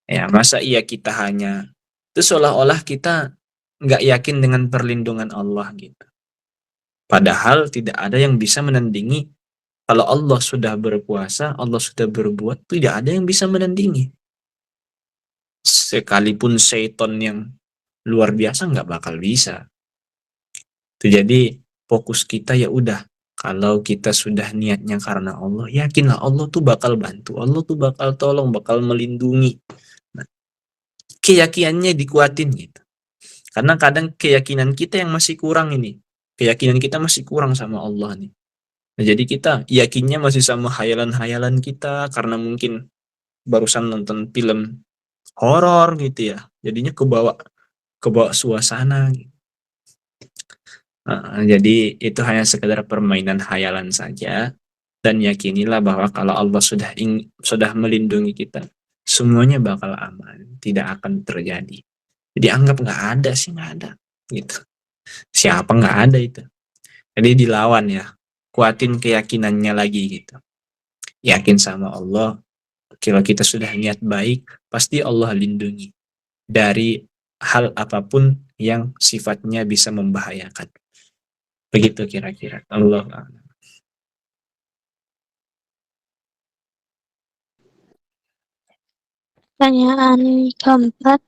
Ya, masa iya kita hanya itu seolah-olah kita nggak yakin dengan perlindungan Allah gitu. Padahal tidak ada yang bisa menandingi kalau Allah sudah berkuasa, Allah sudah berbuat, tidak ada yang bisa menandingi. Sekalipun syaiton yang luar biasa nggak bakal bisa. Itu jadi fokus kita ya udah, kalau kita sudah niatnya karena Allah, yakinlah Allah tuh bakal bantu, Allah tuh bakal tolong, bakal melindungi. Nah, keyakinannya dikuatin gitu. Karena kadang keyakinan kita yang masih kurang ini. Keyakinan kita masih kurang sama Allah nih. Nah, jadi kita yakinnya masih sama hayalan-hayalan kita karena mungkin barusan nonton film horor gitu ya. Jadinya kebawa kebawa suasana gitu. Jadi itu hanya sekedar permainan hayalan saja, dan yakinilah bahwa kalau Allah sudah melindungi kita, semuanya bakal aman, tidak akan terjadi. Jadi anggap nggak ada sih, nggak ada gitu. Siapa nggak ada itu. Jadi dilawan ya, kuatin keyakinannya lagi gitu. Yakin sama Allah, kalau kita sudah niat baik, pasti Allah lindungi dari hal apapun yang sifatnya bisa membahayakan. Begitu kira-kira. Allah. Pertanyaan keempat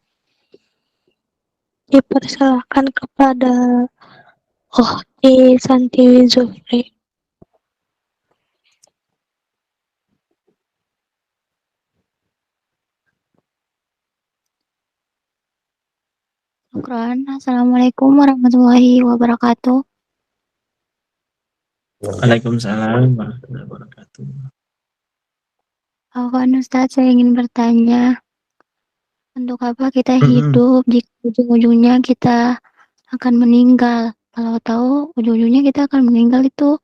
dipersilakan kepada Ukhti Santiwi Zufri. Syukran. Assalamualaikum warahmatullahi wabarakatuh. Waalaikumsalam warahmatullahi wabarakatuh. Afwan Ustadz, saya ingin bertanya, untuk apa kita hidup jika ujung-ujungnya kita akan meninggal? Kalau tahu ujung-ujungnya kita akan meninggal itu,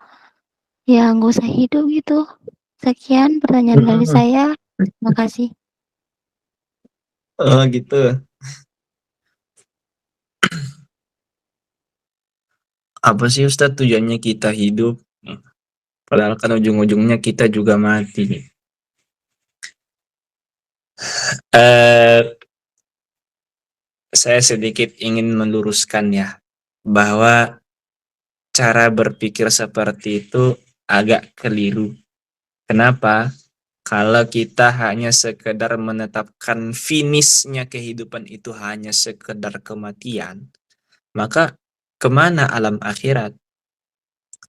ya nggak usah hidup gitu. Sekian pertanyaan dari saya. Terima kasih. Oh gitu. Apa sih Ustadz tujuannya kita hidup? Padahal kan ujung-ujungnya kita juga mati. Eh, saya sedikit ingin meluruskan ya, bahwa cara berpikir seperti itu agak keliru. Kenapa? Kalau kita hanya sekedar menetapkan finishnya kehidupan itu hanya sekedar kematian, maka kemana alam akhirat?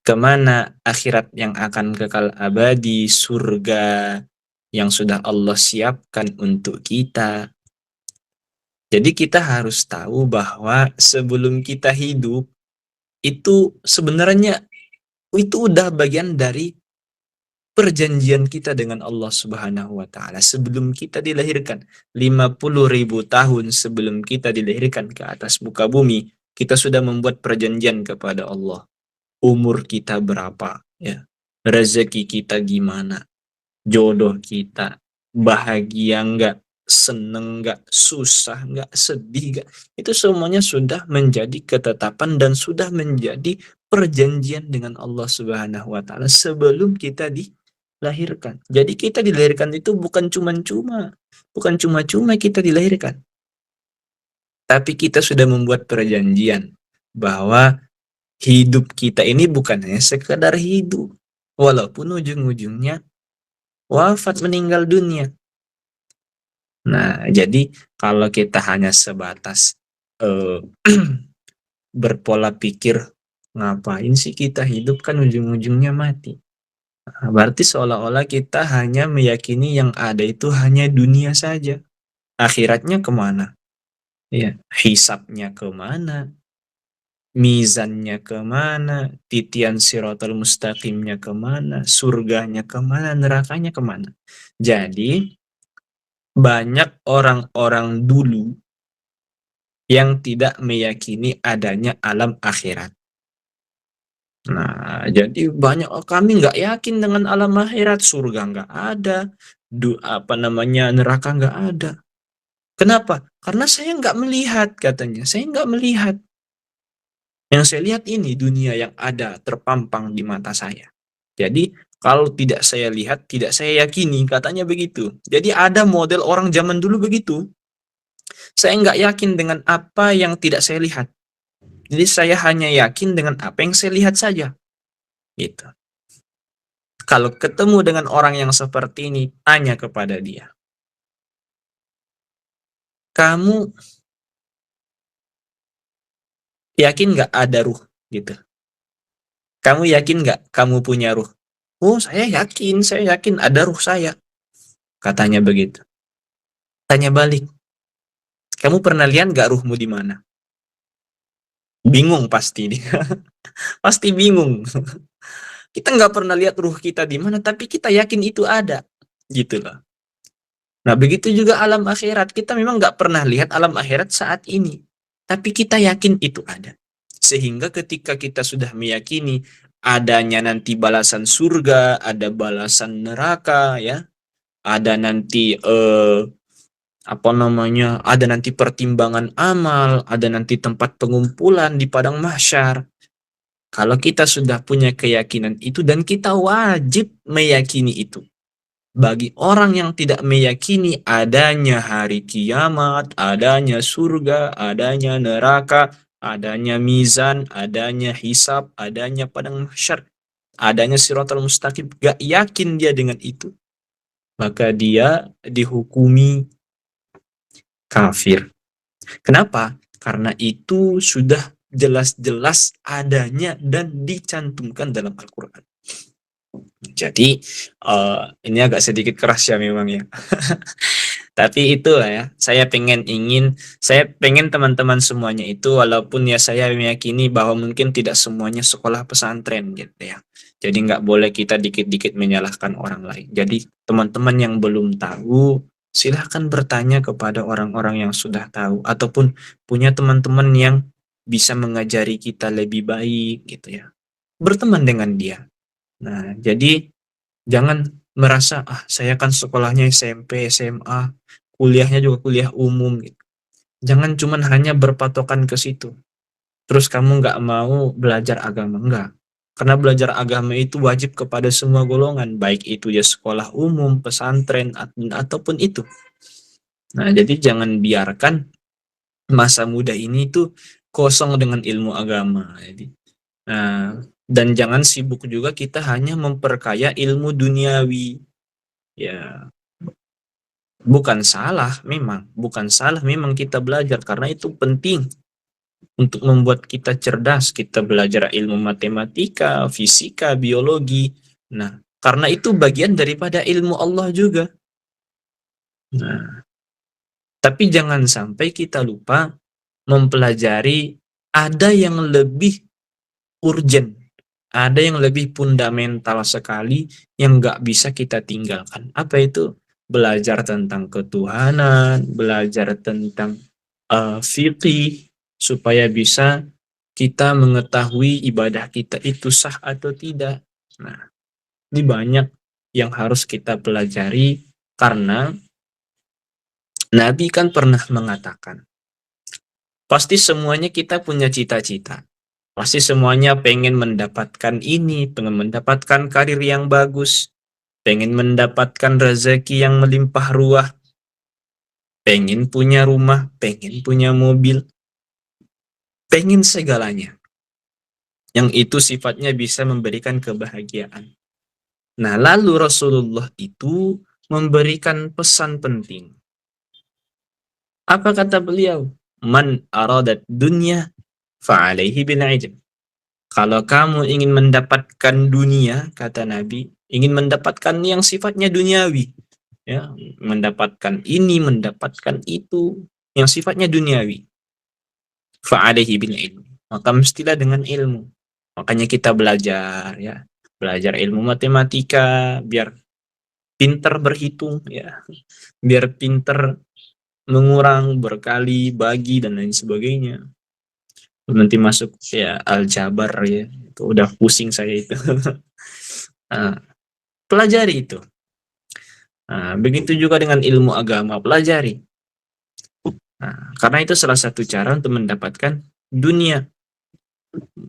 Kemana akhirat yang akan kekal abadi, surga yang sudah Allah siapkan untuk kita? Jadi kita harus tahu bahwa sebelum kita hidup, itu sebenarnya itu udah bagian dari perjanjian kita dengan Allah Subhanahu wa Ta'ala sebelum kita dilahirkan. 50.000 tahun sebelum kita dilahirkan ke atas muka bumi, kita sudah membuat perjanjian kepada Allah. Umur kita berapa, ya, rezeki kita gimana, jodoh kita, bahagia enggak, seneng enggak, susah enggak, sedih enggak, itu semuanya sudah menjadi ketetapan dan sudah menjadi perjanjian dengan Allah Subhanahu wa Ta'ala sebelum kita dilahirkan. Jadi kita dilahirkan itu bukan cuma-cuma kita dilahirkan, tapi kita sudah membuat perjanjian bahwa hidup kita ini bukan hanya sekedar hidup, walaupun ujung-ujungnya wafat, meninggal dunia. Nah, jadi kalau kita hanya sebatas berpola pikir, ngapain sih kita hidup, kan ujung-ujungnya mati. Nah, berarti seolah-olah kita hanya meyakini yang ada itu hanya dunia saja. Akhiratnya kemana? Ya, hisabnya kemana? Mizannya kemana, titian siratal mustaqimnya kemana, surganya kemana, nerakanya kemana. Jadi banyak orang-orang dulu yang tidak meyakini adanya alam akhirat. Nah, jadi banyak kami nggak yakin dengan alam akhirat, surga nggak ada, neraka nggak ada. Kenapa? Karena saya nggak melihat, katanya. Saya nggak melihat. Yang saya lihat ini dunia yang ada terpampang di mata saya. Jadi kalau tidak saya lihat, tidak saya yakini, katanya begitu. Jadi ada model orang zaman dulu begitu. Saya nggak yakin dengan apa yang tidak saya lihat. Jadi saya hanya yakin dengan apa yang saya lihat saja. Gitu. Kalau ketemu dengan orang yang seperti ini, tanya kepada dia. Kamu yakin nggak ada ruh? Gitu. Kamu yakin nggak kamu punya ruh? Oh, saya yakin ada ruh saya. Katanya begitu. Tanya balik. Kamu pernah lihat nggak ruhmu di mana? Bingung pasti dia. Pasti bingung. Kita nggak pernah lihat ruh kita di mana, tapi kita yakin itu ada. Gitu loh. Nah, begitu juga alam akhirat. Kita memang nggak pernah lihat alam akhirat saat ini, tapi kita yakin itu ada. Sehingga ketika kita sudah meyakini adanya nanti balasan surga, ada balasan neraka, ya, ada nanti ada nanti pertimbangan amal, ada nanti tempat pengumpulan di padang mahsyar. Kalau kita sudah punya keyakinan itu, dan kita wajib meyakini itu. Bagi orang yang tidak meyakini adanya hari kiamat, adanya surga, adanya neraka, adanya mizan, adanya hisab, adanya padang mahsyar, adanya siratal mustaqim, gak yakin dia dengan itu, maka dia dihukumi kafir. Kenapa? Karena itu sudah jelas-jelas adanya dan dicantumkan dalam Al-Quran. Jadi ini agak sedikit keras ya memang ya. Tapi itulah ya, saya pengen teman-teman semuanya itu, walaupun ya saya meyakini bahwa mungkin tidak semuanya sekolah pesantren gitu ya. Jadi nggak boleh kita dikit-dikit menyalahkan orang lain. Jadi teman-teman yang belum tahu, silahkan bertanya kepada orang-orang yang sudah tahu, ataupun punya teman-teman yang bisa mengajari kita lebih baik gitu ya. Berteman dengan dia. Nah, jadi jangan merasa, saya kan sekolahnya SMP, SMA, kuliahnya juga kuliah umum gitu. Jangan cuman hanya berpatokan ke situ. terus kamu nggak mau belajar agama, enggak. Karena belajar agama itu wajib kepada semua golongan, baik itu ya sekolah umum, pesantren, ataupun itu. Nah, jadi jangan biarkan masa muda ini tuh kosong dengan ilmu agama. Jadi, nah, dan jangan sibuk juga kita hanya memperkaya ilmu duniawi. Ya, bukan salah memang kita belajar karena itu penting untuk membuat kita cerdas. Kita belajar ilmu matematika, fisika, biologi. Nah, karena itu bagian daripada ilmu Allah juga. Nah, tapi jangan sampai kita lupa mempelajari ada yang lebih urgent, ada yang lebih fundamental sekali yang nggak bisa kita tinggalkan. Apa itu? Belajar tentang ketuhanan, belajar tentang fikih, supaya bisa kita mengetahui ibadah kita itu sah atau tidak. Nah, ini banyak yang harus kita pelajari karena Nabi kan pernah mengatakan, pasti semuanya kita punya cita-cita. Pasti semuanya pengen mendapatkan ini, pengen mendapatkan karir yang bagus, pengen mendapatkan rezeki yang melimpah ruah, pengen punya rumah, pengen punya mobil, pengen segalanya. Yang itu sifatnya bisa memberikan kebahagiaan. Nah, lalu Rasulullah itu memberikan pesan penting. Apa kata beliau? Man aradat dunya fa'alaihi bil ilm. Kalau kamu ingin mendapatkan dunia, kata Nabi, ingin mendapatkan yang sifatnya duniawi, ya, mendapatkan ini, mendapatkan itu, yang sifatnya duniawi, fa'alaihi bil ilm. Maka mestilah dengan ilmu. Makanya kita belajar, ya, belajar ilmu matematika biar pinter berhitung, ya, biar pinter mengurang, berkali, bagi, dan lain sebagainya. Nanti masuk ya aljabar, ya, itu udah pusing saya itu. Nah, pelajari itu. Nah, begitu juga dengan ilmu agama, pelajari. Nah, karena itu salah satu cara untuk mendapatkan dunia.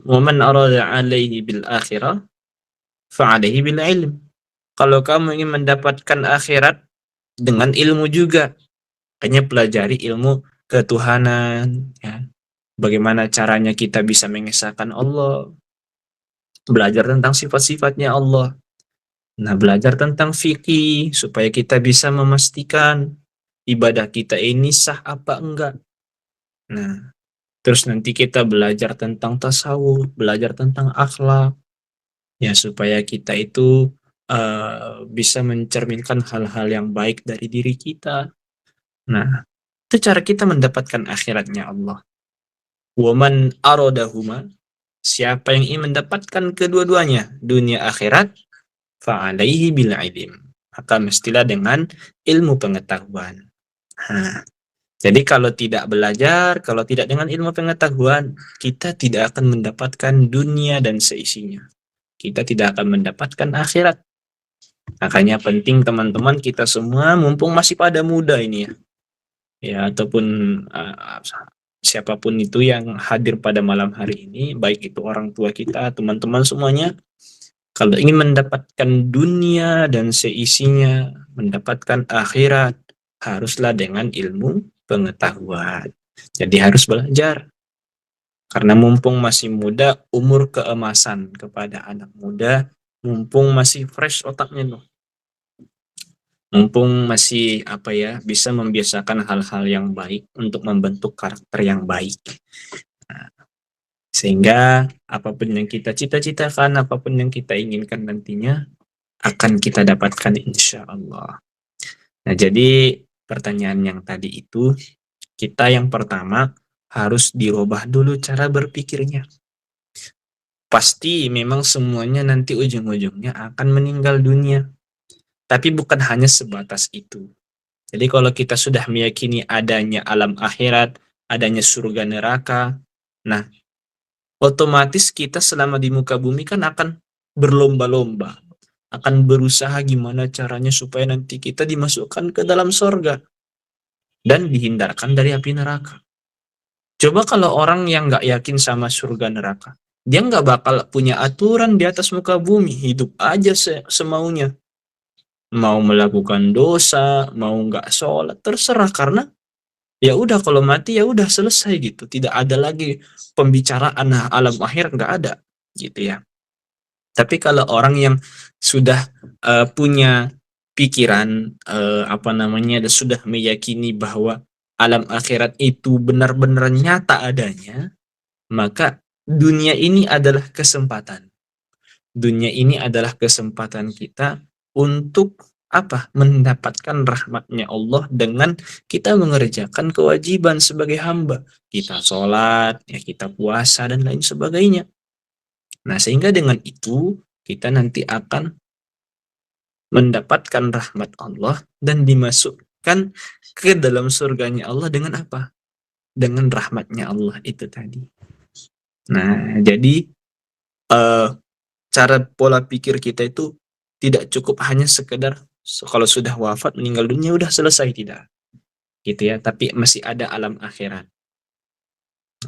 Waman arada alaihi bil akhirah fa'alaihi bil ilm. Kalau kamu ingin mendapatkan akhirat, dengan ilmu juga. Hanya pelajari ilmu ketuhanan, ya. Bagaimana caranya kita bisa mengesahkan Allah. Belajar tentang sifat-sifatnya Allah. Nah, belajar tentang fikih supaya kita bisa memastikan ibadah kita ini sah apa enggak. Nah, terus nanti kita belajar tentang tasawuf, belajar tentang akhlak, ya, supaya kita itu bisa mencerminkan hal-hal yang baik dari diri kita. Nah, itu cara kita mendapatkan akhiratnya Allah. Waman aradahuma, siapa yang ingin mendapatkan kedua-duanya, dunia akhirat, fa'alaihi bil ilm. Maka mestilah dengan ilmu pengetahuan. Nah, jadi kalau tidak belajar, kalau tidak dengan ilmu pengetahuan, kita tidak akan mendapatkan dunia dan seisinya. Kita tidak akan mendapatkan akhirat. Makanya penting teman-teman kita semua, mumpung masih pada muda ini, ya, ya, ataupun siapapun itu yang hadir pada malam hari ini, baik itu orang tua kita, teman-teman semuanya, kalau ingin mendapatkan dunia dan seisinya, mendapatkan akhirat, haruslah dengan ilmu pengetahuan. Jadi harus belajar. Karena mumpung masih muda, umur keemasan kepada anak muda, mumpung masih fresh otaknya loh. Mumpung masih bisa membiasakan hal-hal yang baik untuk membentuk karakter yang baik. Nah, sehingga apapun yang kita cita-citakan, apapun yang kita inginkan nantinya akan kita dapatkan insya Allah. Nah, jadi pertanyaan yang tadi itu, kita yang pertama harus dirubah dulu cara berpikirnya. Pasti memang semuanya nanti ujung-ujungnya akan meninggal dunia. Tapi bukan hanya sebatas itu. Jadi kalau kita sudah meyakini adanya alam akhirat, adanya surga neraka, nah, otomatis kita selama di muka bumi kan akan berlomba-lomba, akan berusaha gimana caranya supaya nanti kita dimasukkan ke dalam surga dan dihindarkan dari api neraka. Coba kalau orang yang nggak yakin sama surga neraka, dia nggak bakal punya aturan di atas muka bumi, hidup aja semaunya. Mau melakukan dosa, mau nggak sholat, terserah, karena ya udah kalau mati ya udah selesai gitu. Tidak ada lagi pembicaraan alam akhir, nggak ada gitu ya. Tapi kalau orang yang sudah punya pikiran dan sudah meyakini bahwa alam akhirat itu benar-benar nyata adanya, maka dunia ini adalah kesempatan. Dunia ini adalah kesempatan kita untuk apa? Mendapatkan rahmatnya Allah dengan kita mengerjakan kewajiban sebagai hamba. Kita sholat, ya kita puasa, dan lain sebagainya. Nah, sehingga dengan itu kita nanti akan mendapatkan rahmat Allah dan dimasukkan ke dalam surganya Allah dengan apa? Dengan rahmatnya Allah itu tadi. Nah, jadi cara pola pikir kita itu tidak cukup hanya sekedar kalau sudah wafat meninggal dunia udah selesai, tidak gitu ya, tapi masih ada alam akhirat.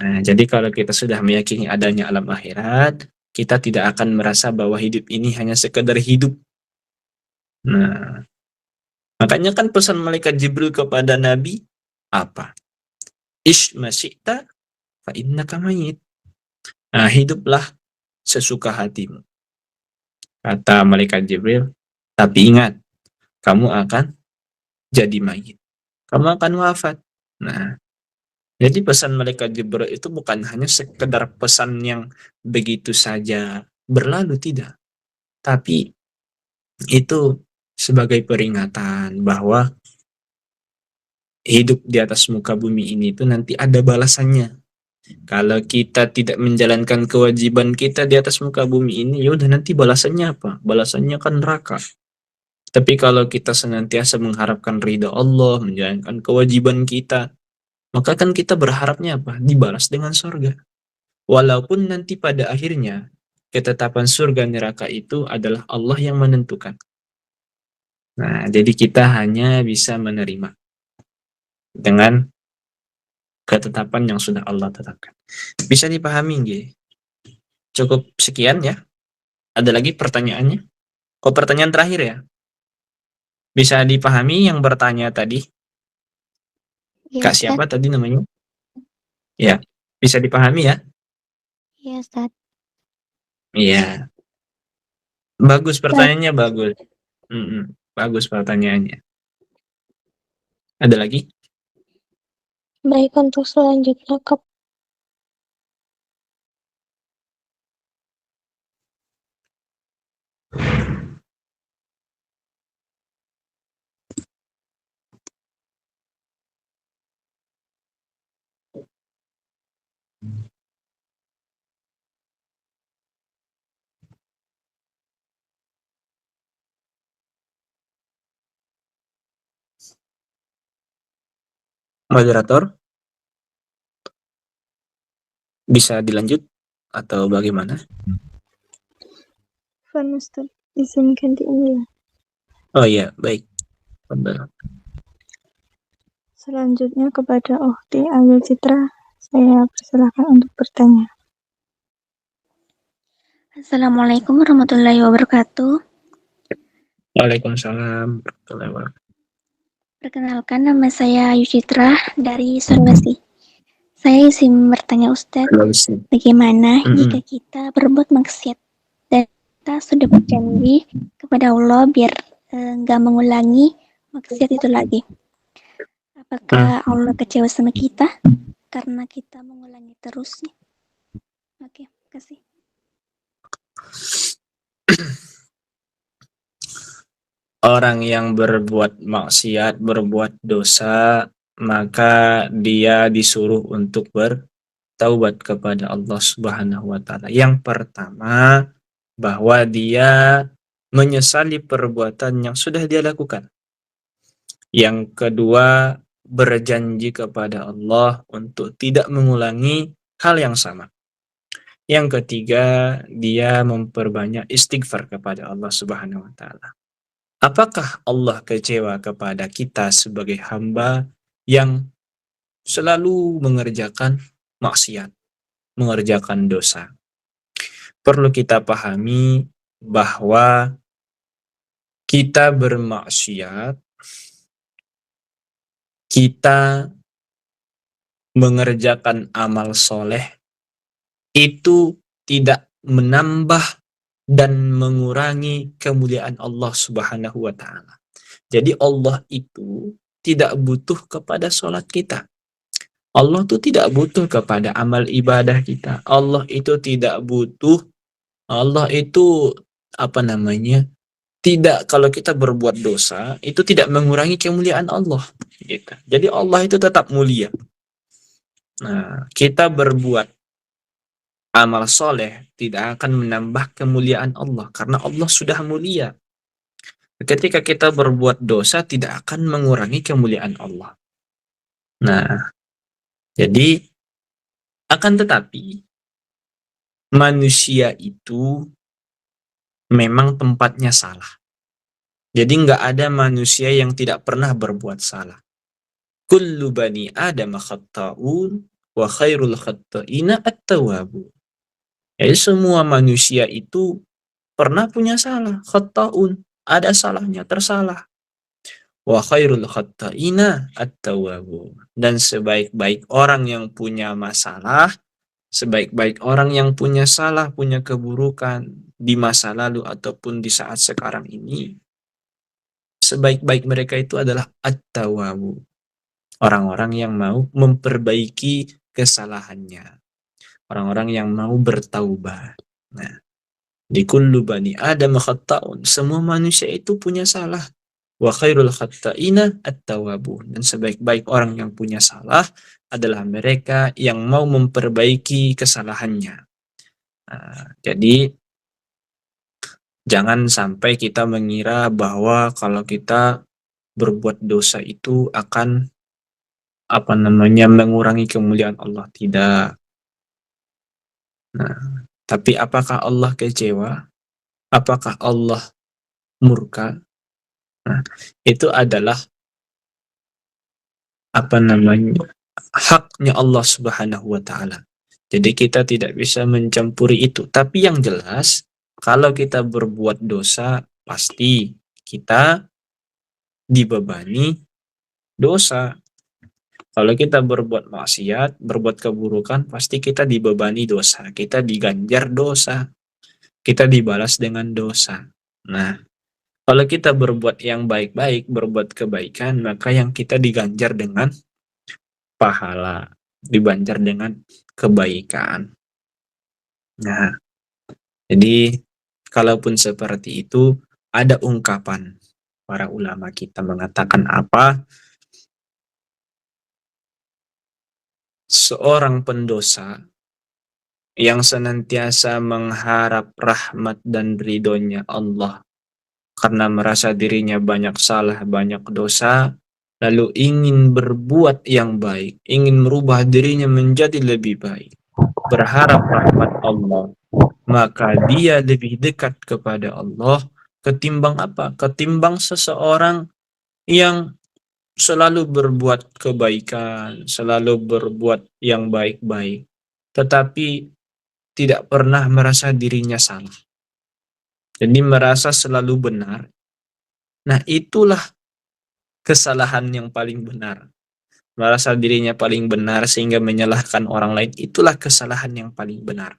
Nah, jadi kalau kita sudah meyakini adanya alam akhirat, kita tidak akan merasa bahwa hidup ini hanya sekedar hidup. Nah, makanya kan pesan malaikat Jibril kepada Nabi apa? Ish masyita fa innaka mayit. Nah, hiduplah sesuka hatimu, kata malaikat Jibril, tapi ingat, kamu akan jadi mayit. Kamu akan wafat. Nah, jadi pesan malaikat Jibril itu bukan hanya sekedar pesan yang begitu saja berlalu, tidak. Tapi itu sebagai peringatan bahwa hidup di atas muka bumi ini itu nanti ada balasannya. Kalau kita tidak menjalankan kewajiban kita di atas muka bumi ini, ya udah nanti balasannya apa? Balasannya kan neraka. Tapi kalau kita senantiasa mengharapkan ridha Allah, menjalankan kewajiban kita, maka kan kita berharapnya apa? Dibalas dengan surga. Walaupun nanti pada akhirnya ketetapan surga neraka itu adalah Allah yang menentukan. Nah, jadi kita hanya bisa menerima dengan ketetapan yang sudah Allah tetapkan. Bisa dipahami nggih? Cukup sekian ya. Ada lagi pertanyaannya? Oh, pertanyaan terakhir ya. Bisa dipahami yang bertanya tadi? Iya, Kak Ustaz. siapa tadi namanya? Ya, bisa dipahami ya? Iya, Ustaz. Iya. Bagus pertanyaannya, bagus. Bagus pertanyaannya. Ada lagi? Baik, untuk selanjutnya Moderator, bisa dilanjut atau bagaimana? Van Ustaz, izinkan diulang. Oh iya, baik. Benar. Selanjutnya kepada Ukhti Ayu Citra, saya persilahkan untuk bertanya. Assalamualaikum warahmatullahi wabarakatuh. Waalaikumsalam warahmatullahi wabarakatuh. Perkenalkan, nama saya Ayu Citra dari Sulawesi. Saya izin bertanya Ustadz, bagaimana jika kita berbuat maksiat dan kita sudah berjanji kepada Allah biar nggak mengulangi maksiat itu lagi? Apakah Allah kecewa sama kita karena kita mengulangi terus? Oke, kasih. Orang yang berbuat maksiat, berbuat dosa, maka dia disuruh untuk bertaubat kepada Allah Subhanahu wa taala. Yang pertama, bahwa dia menyesali perbuatan yang sudah dia lakukan. Yang kedua, berjanji kepada Allah untuk tidak mengulangi hal yang sama. Yang ketiga, dia memperbanyak istighfar kepada Allah Subhanahu wa taala. Apakah Allah kecewa kepada kita sebagai hamba yang selalu mengerjakan maksiat, mengerjakan dosa. Perlu kita pahami bahwa kita bermaksiat, kita mengerjakan amal soleh itu tidak menambah dan mengurangi kemuliaan Allah Subhanahu wa Ta'ala. Jadi Allah itu tidak butuh kepada sholat kita. Allah itu tidak butuh kepada amal ibadah kita. Allah itu tidak butuh. Allah itu tidak, kalau kita berbuat dosa itu tidak mengurangi kemuliaan Allah. Gitu. Jadi Allah itu tetap mulia. Nah, kita berbuat amal soleh tidak akan menambah kemuliaan Allah karena Allah sudah mulia. Ketika kita berbuat dosa tidak akan mengurangi kemuliaan Allah. Nah, jadi akan tetapi manusia itu memang tempatnya salah. Jadi nggak ada manusia yang tidak pernah berbuat salah. Kullu bani Adam khatta'un wa khairul khatta'ina at-tawwabun. Jadi semua manusia itu pernah punya salah, khatta'un, ada salahnya, tersalah. Wa khairul khatta'ina at-tawwabun. Dan sebaik-baik orang yang punya masalah, sebaik-baik orang yang punya salah, punya keburukan di masa lalu ataupun di saat sekarang ini, sebaik-baik mereka itu adalah at-tawwabun. Orang-orang yang mau memperbaiki kesalahannya. Orang-orang yang mau bertaubat. Nah, di kullu bani Adam khatta'un. Semua manusia itu punya salah. Wa khairul khatta'ina at-tawwabun. Dan sebaik-baik orang yang punya salah adalah mereka yang mau memperbaiki kesalahannya. Nah, jadi jangan sampai kita mengira bahwa kalau kita berbuat dosa itu akan mengurangi kemuliaan Allah. Tidak. Nah, tapi apakah Allah kecewa? Apakah Allah murka? Nah, itu adalah haknya Allah Subhanahu wa Ta'ala. Jadi kita tidak bisa mencampuri itu. Tapi yang jelas, kalau kita berbuat dosa, pasti kita dibebani dosa. Kalau kita berbuat maksiat, berbuat keburukan, pasti kita dibebani dosa. Kita diganjar dosa. Kita dibalas dengan dosa. Nah, kalau kita berbuat yang baik-baik, berbuat kebaikan, maka yang kita diganjar dengan pahala, diganjar dengan kebaikan. Nah, jadi kalaupun seperti itu, ada ungkapan para ulama kita mengatakan apa? Seorang pendosa yang senantiasa mengharap rahmat dan ridhonya Allah karena merasa dirinya banyak salah, banyak dosa, lalu ingin berbuat yang baik, ingin merubah dirinya menjadi lebih baik, berharap rahmat Allah, maka dia lebih dekat kepada Allah ketimbang apa? Ketimbang seseorang yang selalu berbuat kebaikan, selalu berbuat yang baik-baik, tetapi tidak pernah merasa dirinya salah. Jadi merasa selalu benar. Nah, itulah kesalahan yang paling benar. Merasa dirinya paling benar sehingga menyalahkan orang lain, itulah kesalahan yang paling benar.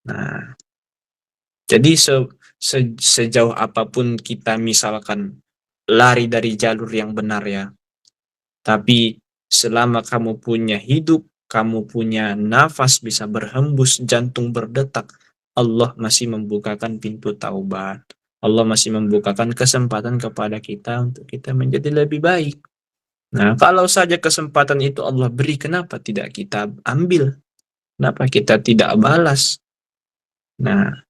Nah, jadi sejauh apapun kita misalkan lari dari jalur yang benar ya, tapi selama kamu punya hidup, kamu punya nafas bisa berhembus, jantung berdetak, Allah masih membukakan pintu taubat. Allah masih membukakan kesempatan kepada kita untuk kita menjadi lebih baik. Nah, kalau saja kesempatan itu Allah beri, kenapa tidak kita ambil? Kenapa kita tidak balas? Nah,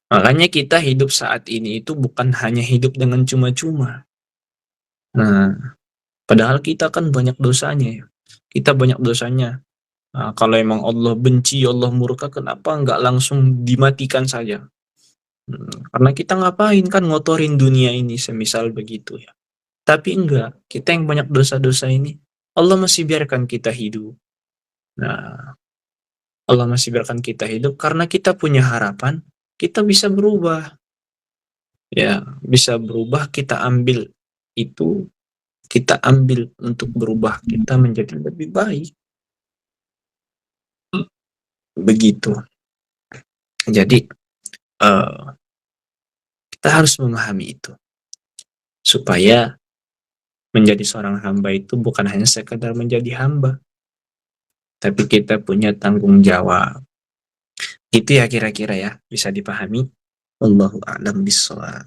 makanya kita hidup saat ini itu bukan hanya hidup dengan cuma-cuma. Nah, padahal kita kan banyak dosanya ya. Kita banyak dosanya. Nah, kalau emang Allah benci, Allah murka, kenapa nggak langsung dimatikan saja? Karena kita ngapain kan ngotorin dunia ini, semisal begitu ya. Tapi enggak, kita yang banyak dosa-dosa ini, Allah masih biarkan kita hidup. Nah, Allah masih biarkan kita hidup karena kita punya harapan, kita bisa berubah. Ya, bisa berubah, kita ambil itu, kita ambil untuk berubah kita menjadi lebih baik. Begitu. Jadi, kita harus memahami itu. Supaya menjadi seorang hamba itu bukan hanya sekadar menjadi hamba, tapi kita punya tanggung jawab. Itu ya kira-kira ya, bisa dipahami. Wallahu a'lam bishawab.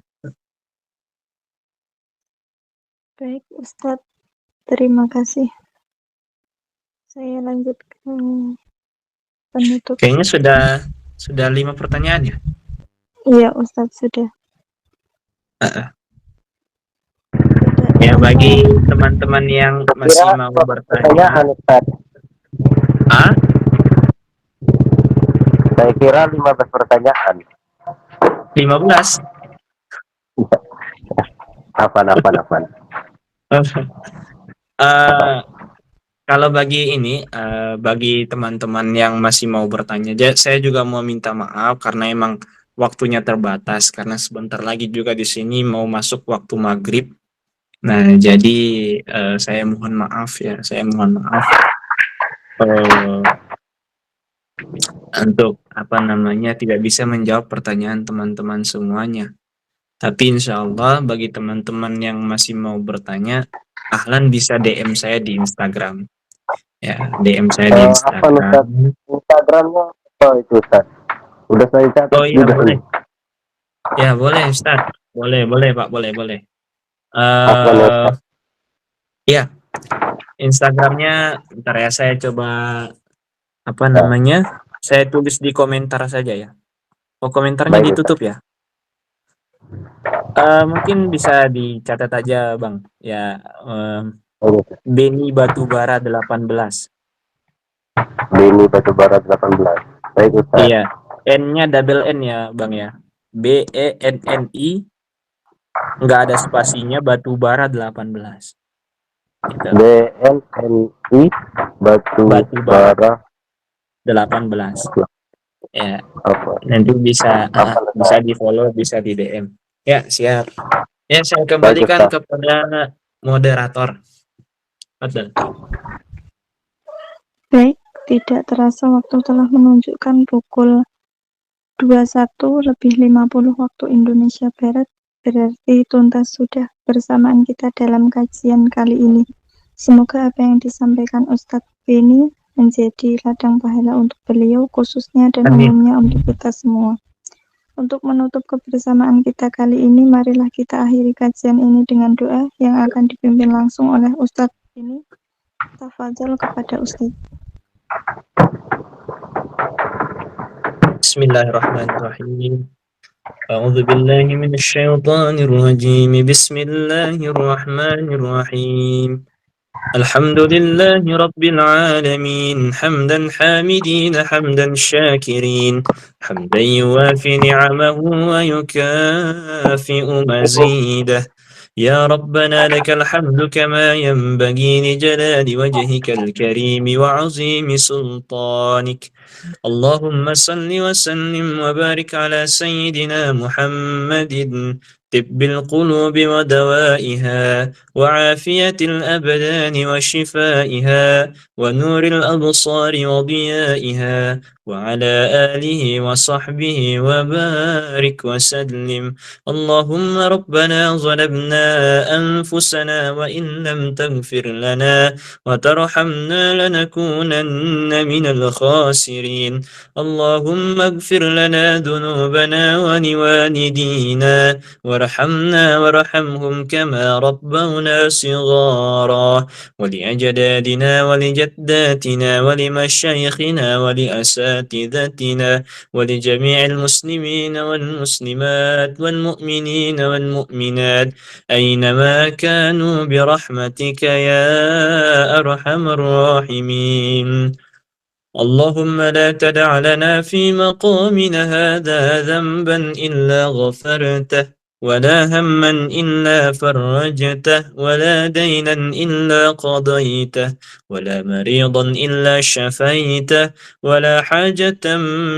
Baik, Ustadz. Terima kasih. Saya lanjut ke penutup. Kayaknya sudah 5 pertanyaan ya? Iya, Ustadz, sudah. Ya, bagi teman-teman yang masih mau bertanya, Saya kira 15 pertanyaan. 15. Apaan. Kalau bagi ini, bagi teman-teman yang masih mau bertanya, saya juga mau minta maaf karena emang waktunya terbatas, karena sebentar lagi juga di sini mau masuk waktu maghrib. Nah, jadi saya mohon maaf ya, untuk tidak bisa menjawab pertanyaan teman-teman semuanya. Tapi insya Allah bagi teman-teman yang masih mau bertanya, ahlan bisa DM saya di Instagram. Ya, DM saya di Instagram. Instagramnya apa itu, Ustaz? Udah saya catat. Oh iya, boleh. Ya, boleh Ustaz. Boleh Pak, boleh. Ya, Instagramnya bentar ya, saya coba saya tulis di komentar saja ya. Oh, komentarnya Baik, ditutup ya? Mungkin bisa dicatat aja Bang. Ya, Beni Batubara 18. Beni Batubara 18. Baik, Ustaz. Iya, N-nya double N ya Bang ya. BENNI, nggak ada spasinya, Batubara 18. Gitu. BNNI Batubara 18. Ya, apa? nanti bisa di follow, bisa di DM. Ya, siap. Ya, saya kembalikan kepada moderator. Betul. Baik, tidak terasa waktu telah menunjukkan pukul 21:50 waktu Indonesia Barat. Berarti tuntas sudah bersamaan kita dalam kajian kali ini. Semoga apa yang disampaikan Ustadz Beni menjadi ladang pahala untuk beliau khususnya dan umumnya untuk kita semua. Untuk menutup kebersamaan kita kali ini, marilah kita akhiri kajian ini dengan doa yang akan dipimpin langsung oleh Ustadz Beni. Tafadhol kepada Ustadz. Bismillahirrahmanirrahim. A'udzu billahi minasyaitonir rajim. Bismillahirrahmanirrahim. Alhamdulillahi rabbil alamin. Hamdan hamidin, hamdan syakirin. Hamdan yuwafi ni'amahu wa yukafi'u mazidah. يا ربنا لك الحمد كما ينبغي لجلال وجهك الكريم وعظيم سلطانك. اللهم صل وسلم وبارك على سيدنا محمد طب القلوب ودوائها وعافية الأبدان وشفائها ونور الأبصار وضيائها وعلى آله وصحبه وبارك وسلم. اللهم ربنا ظلمنا أنفسنا وإن لم تغفر لنا وترحمنا لنكونن من الخاسرين. اللهم اغفر لنا ذنوبنا ولوالدينا وارحمنا وارحمهم كما ربونا صغارا، ولأجدادنا ولجداتنا ولمشايخنا ولأساتذتنا ولجميع المسلمين والمسلمات والمؤمنين والمؤمنات أينما كانوا برحمتك يا أرحم الراحمين. اللهم لا تدع لنا في مقامنا هذا ذنبا إلا غفرته ولا هما إلا فرجته ولا دينا إلا قضيته ولا مريضا إلا شفيته ولا حاجة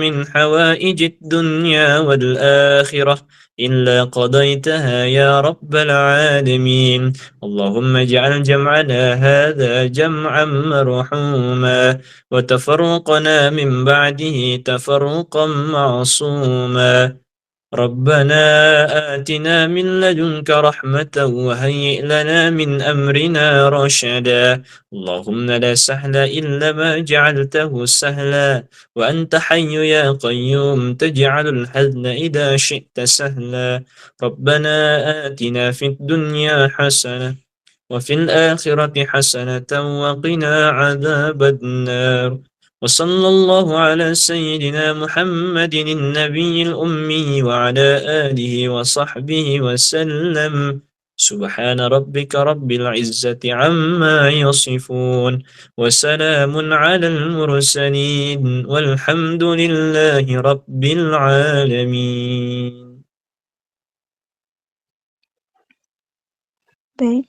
من حوائج الدنيا والآخرة إلا قضيتها يا رب العالمين. اللهم اجعل جمعنا هذا جمعا مرحوما وتفرقنا من بعده تفرقا معصوما. ربنا آتنا من لدنك رحمة وهيئ لنا من أمرنا رشدا. اللهم لا سهل إلا ما جعلته سهلا وأنت حي يا قيوم تجعل الحزن إذا شئت سهلا. ربنا آتنا في الدنيا حسنة وفي الآخرة حسنة وقنا عذاب النار. وصلى الله على سيدنا محمد النبي الأمي وعلى آله وصحبه وسلم. سبحان ربك رب العزة عما يصفون وسلام على المرسلين والحمد لله رب العالمين. Baik,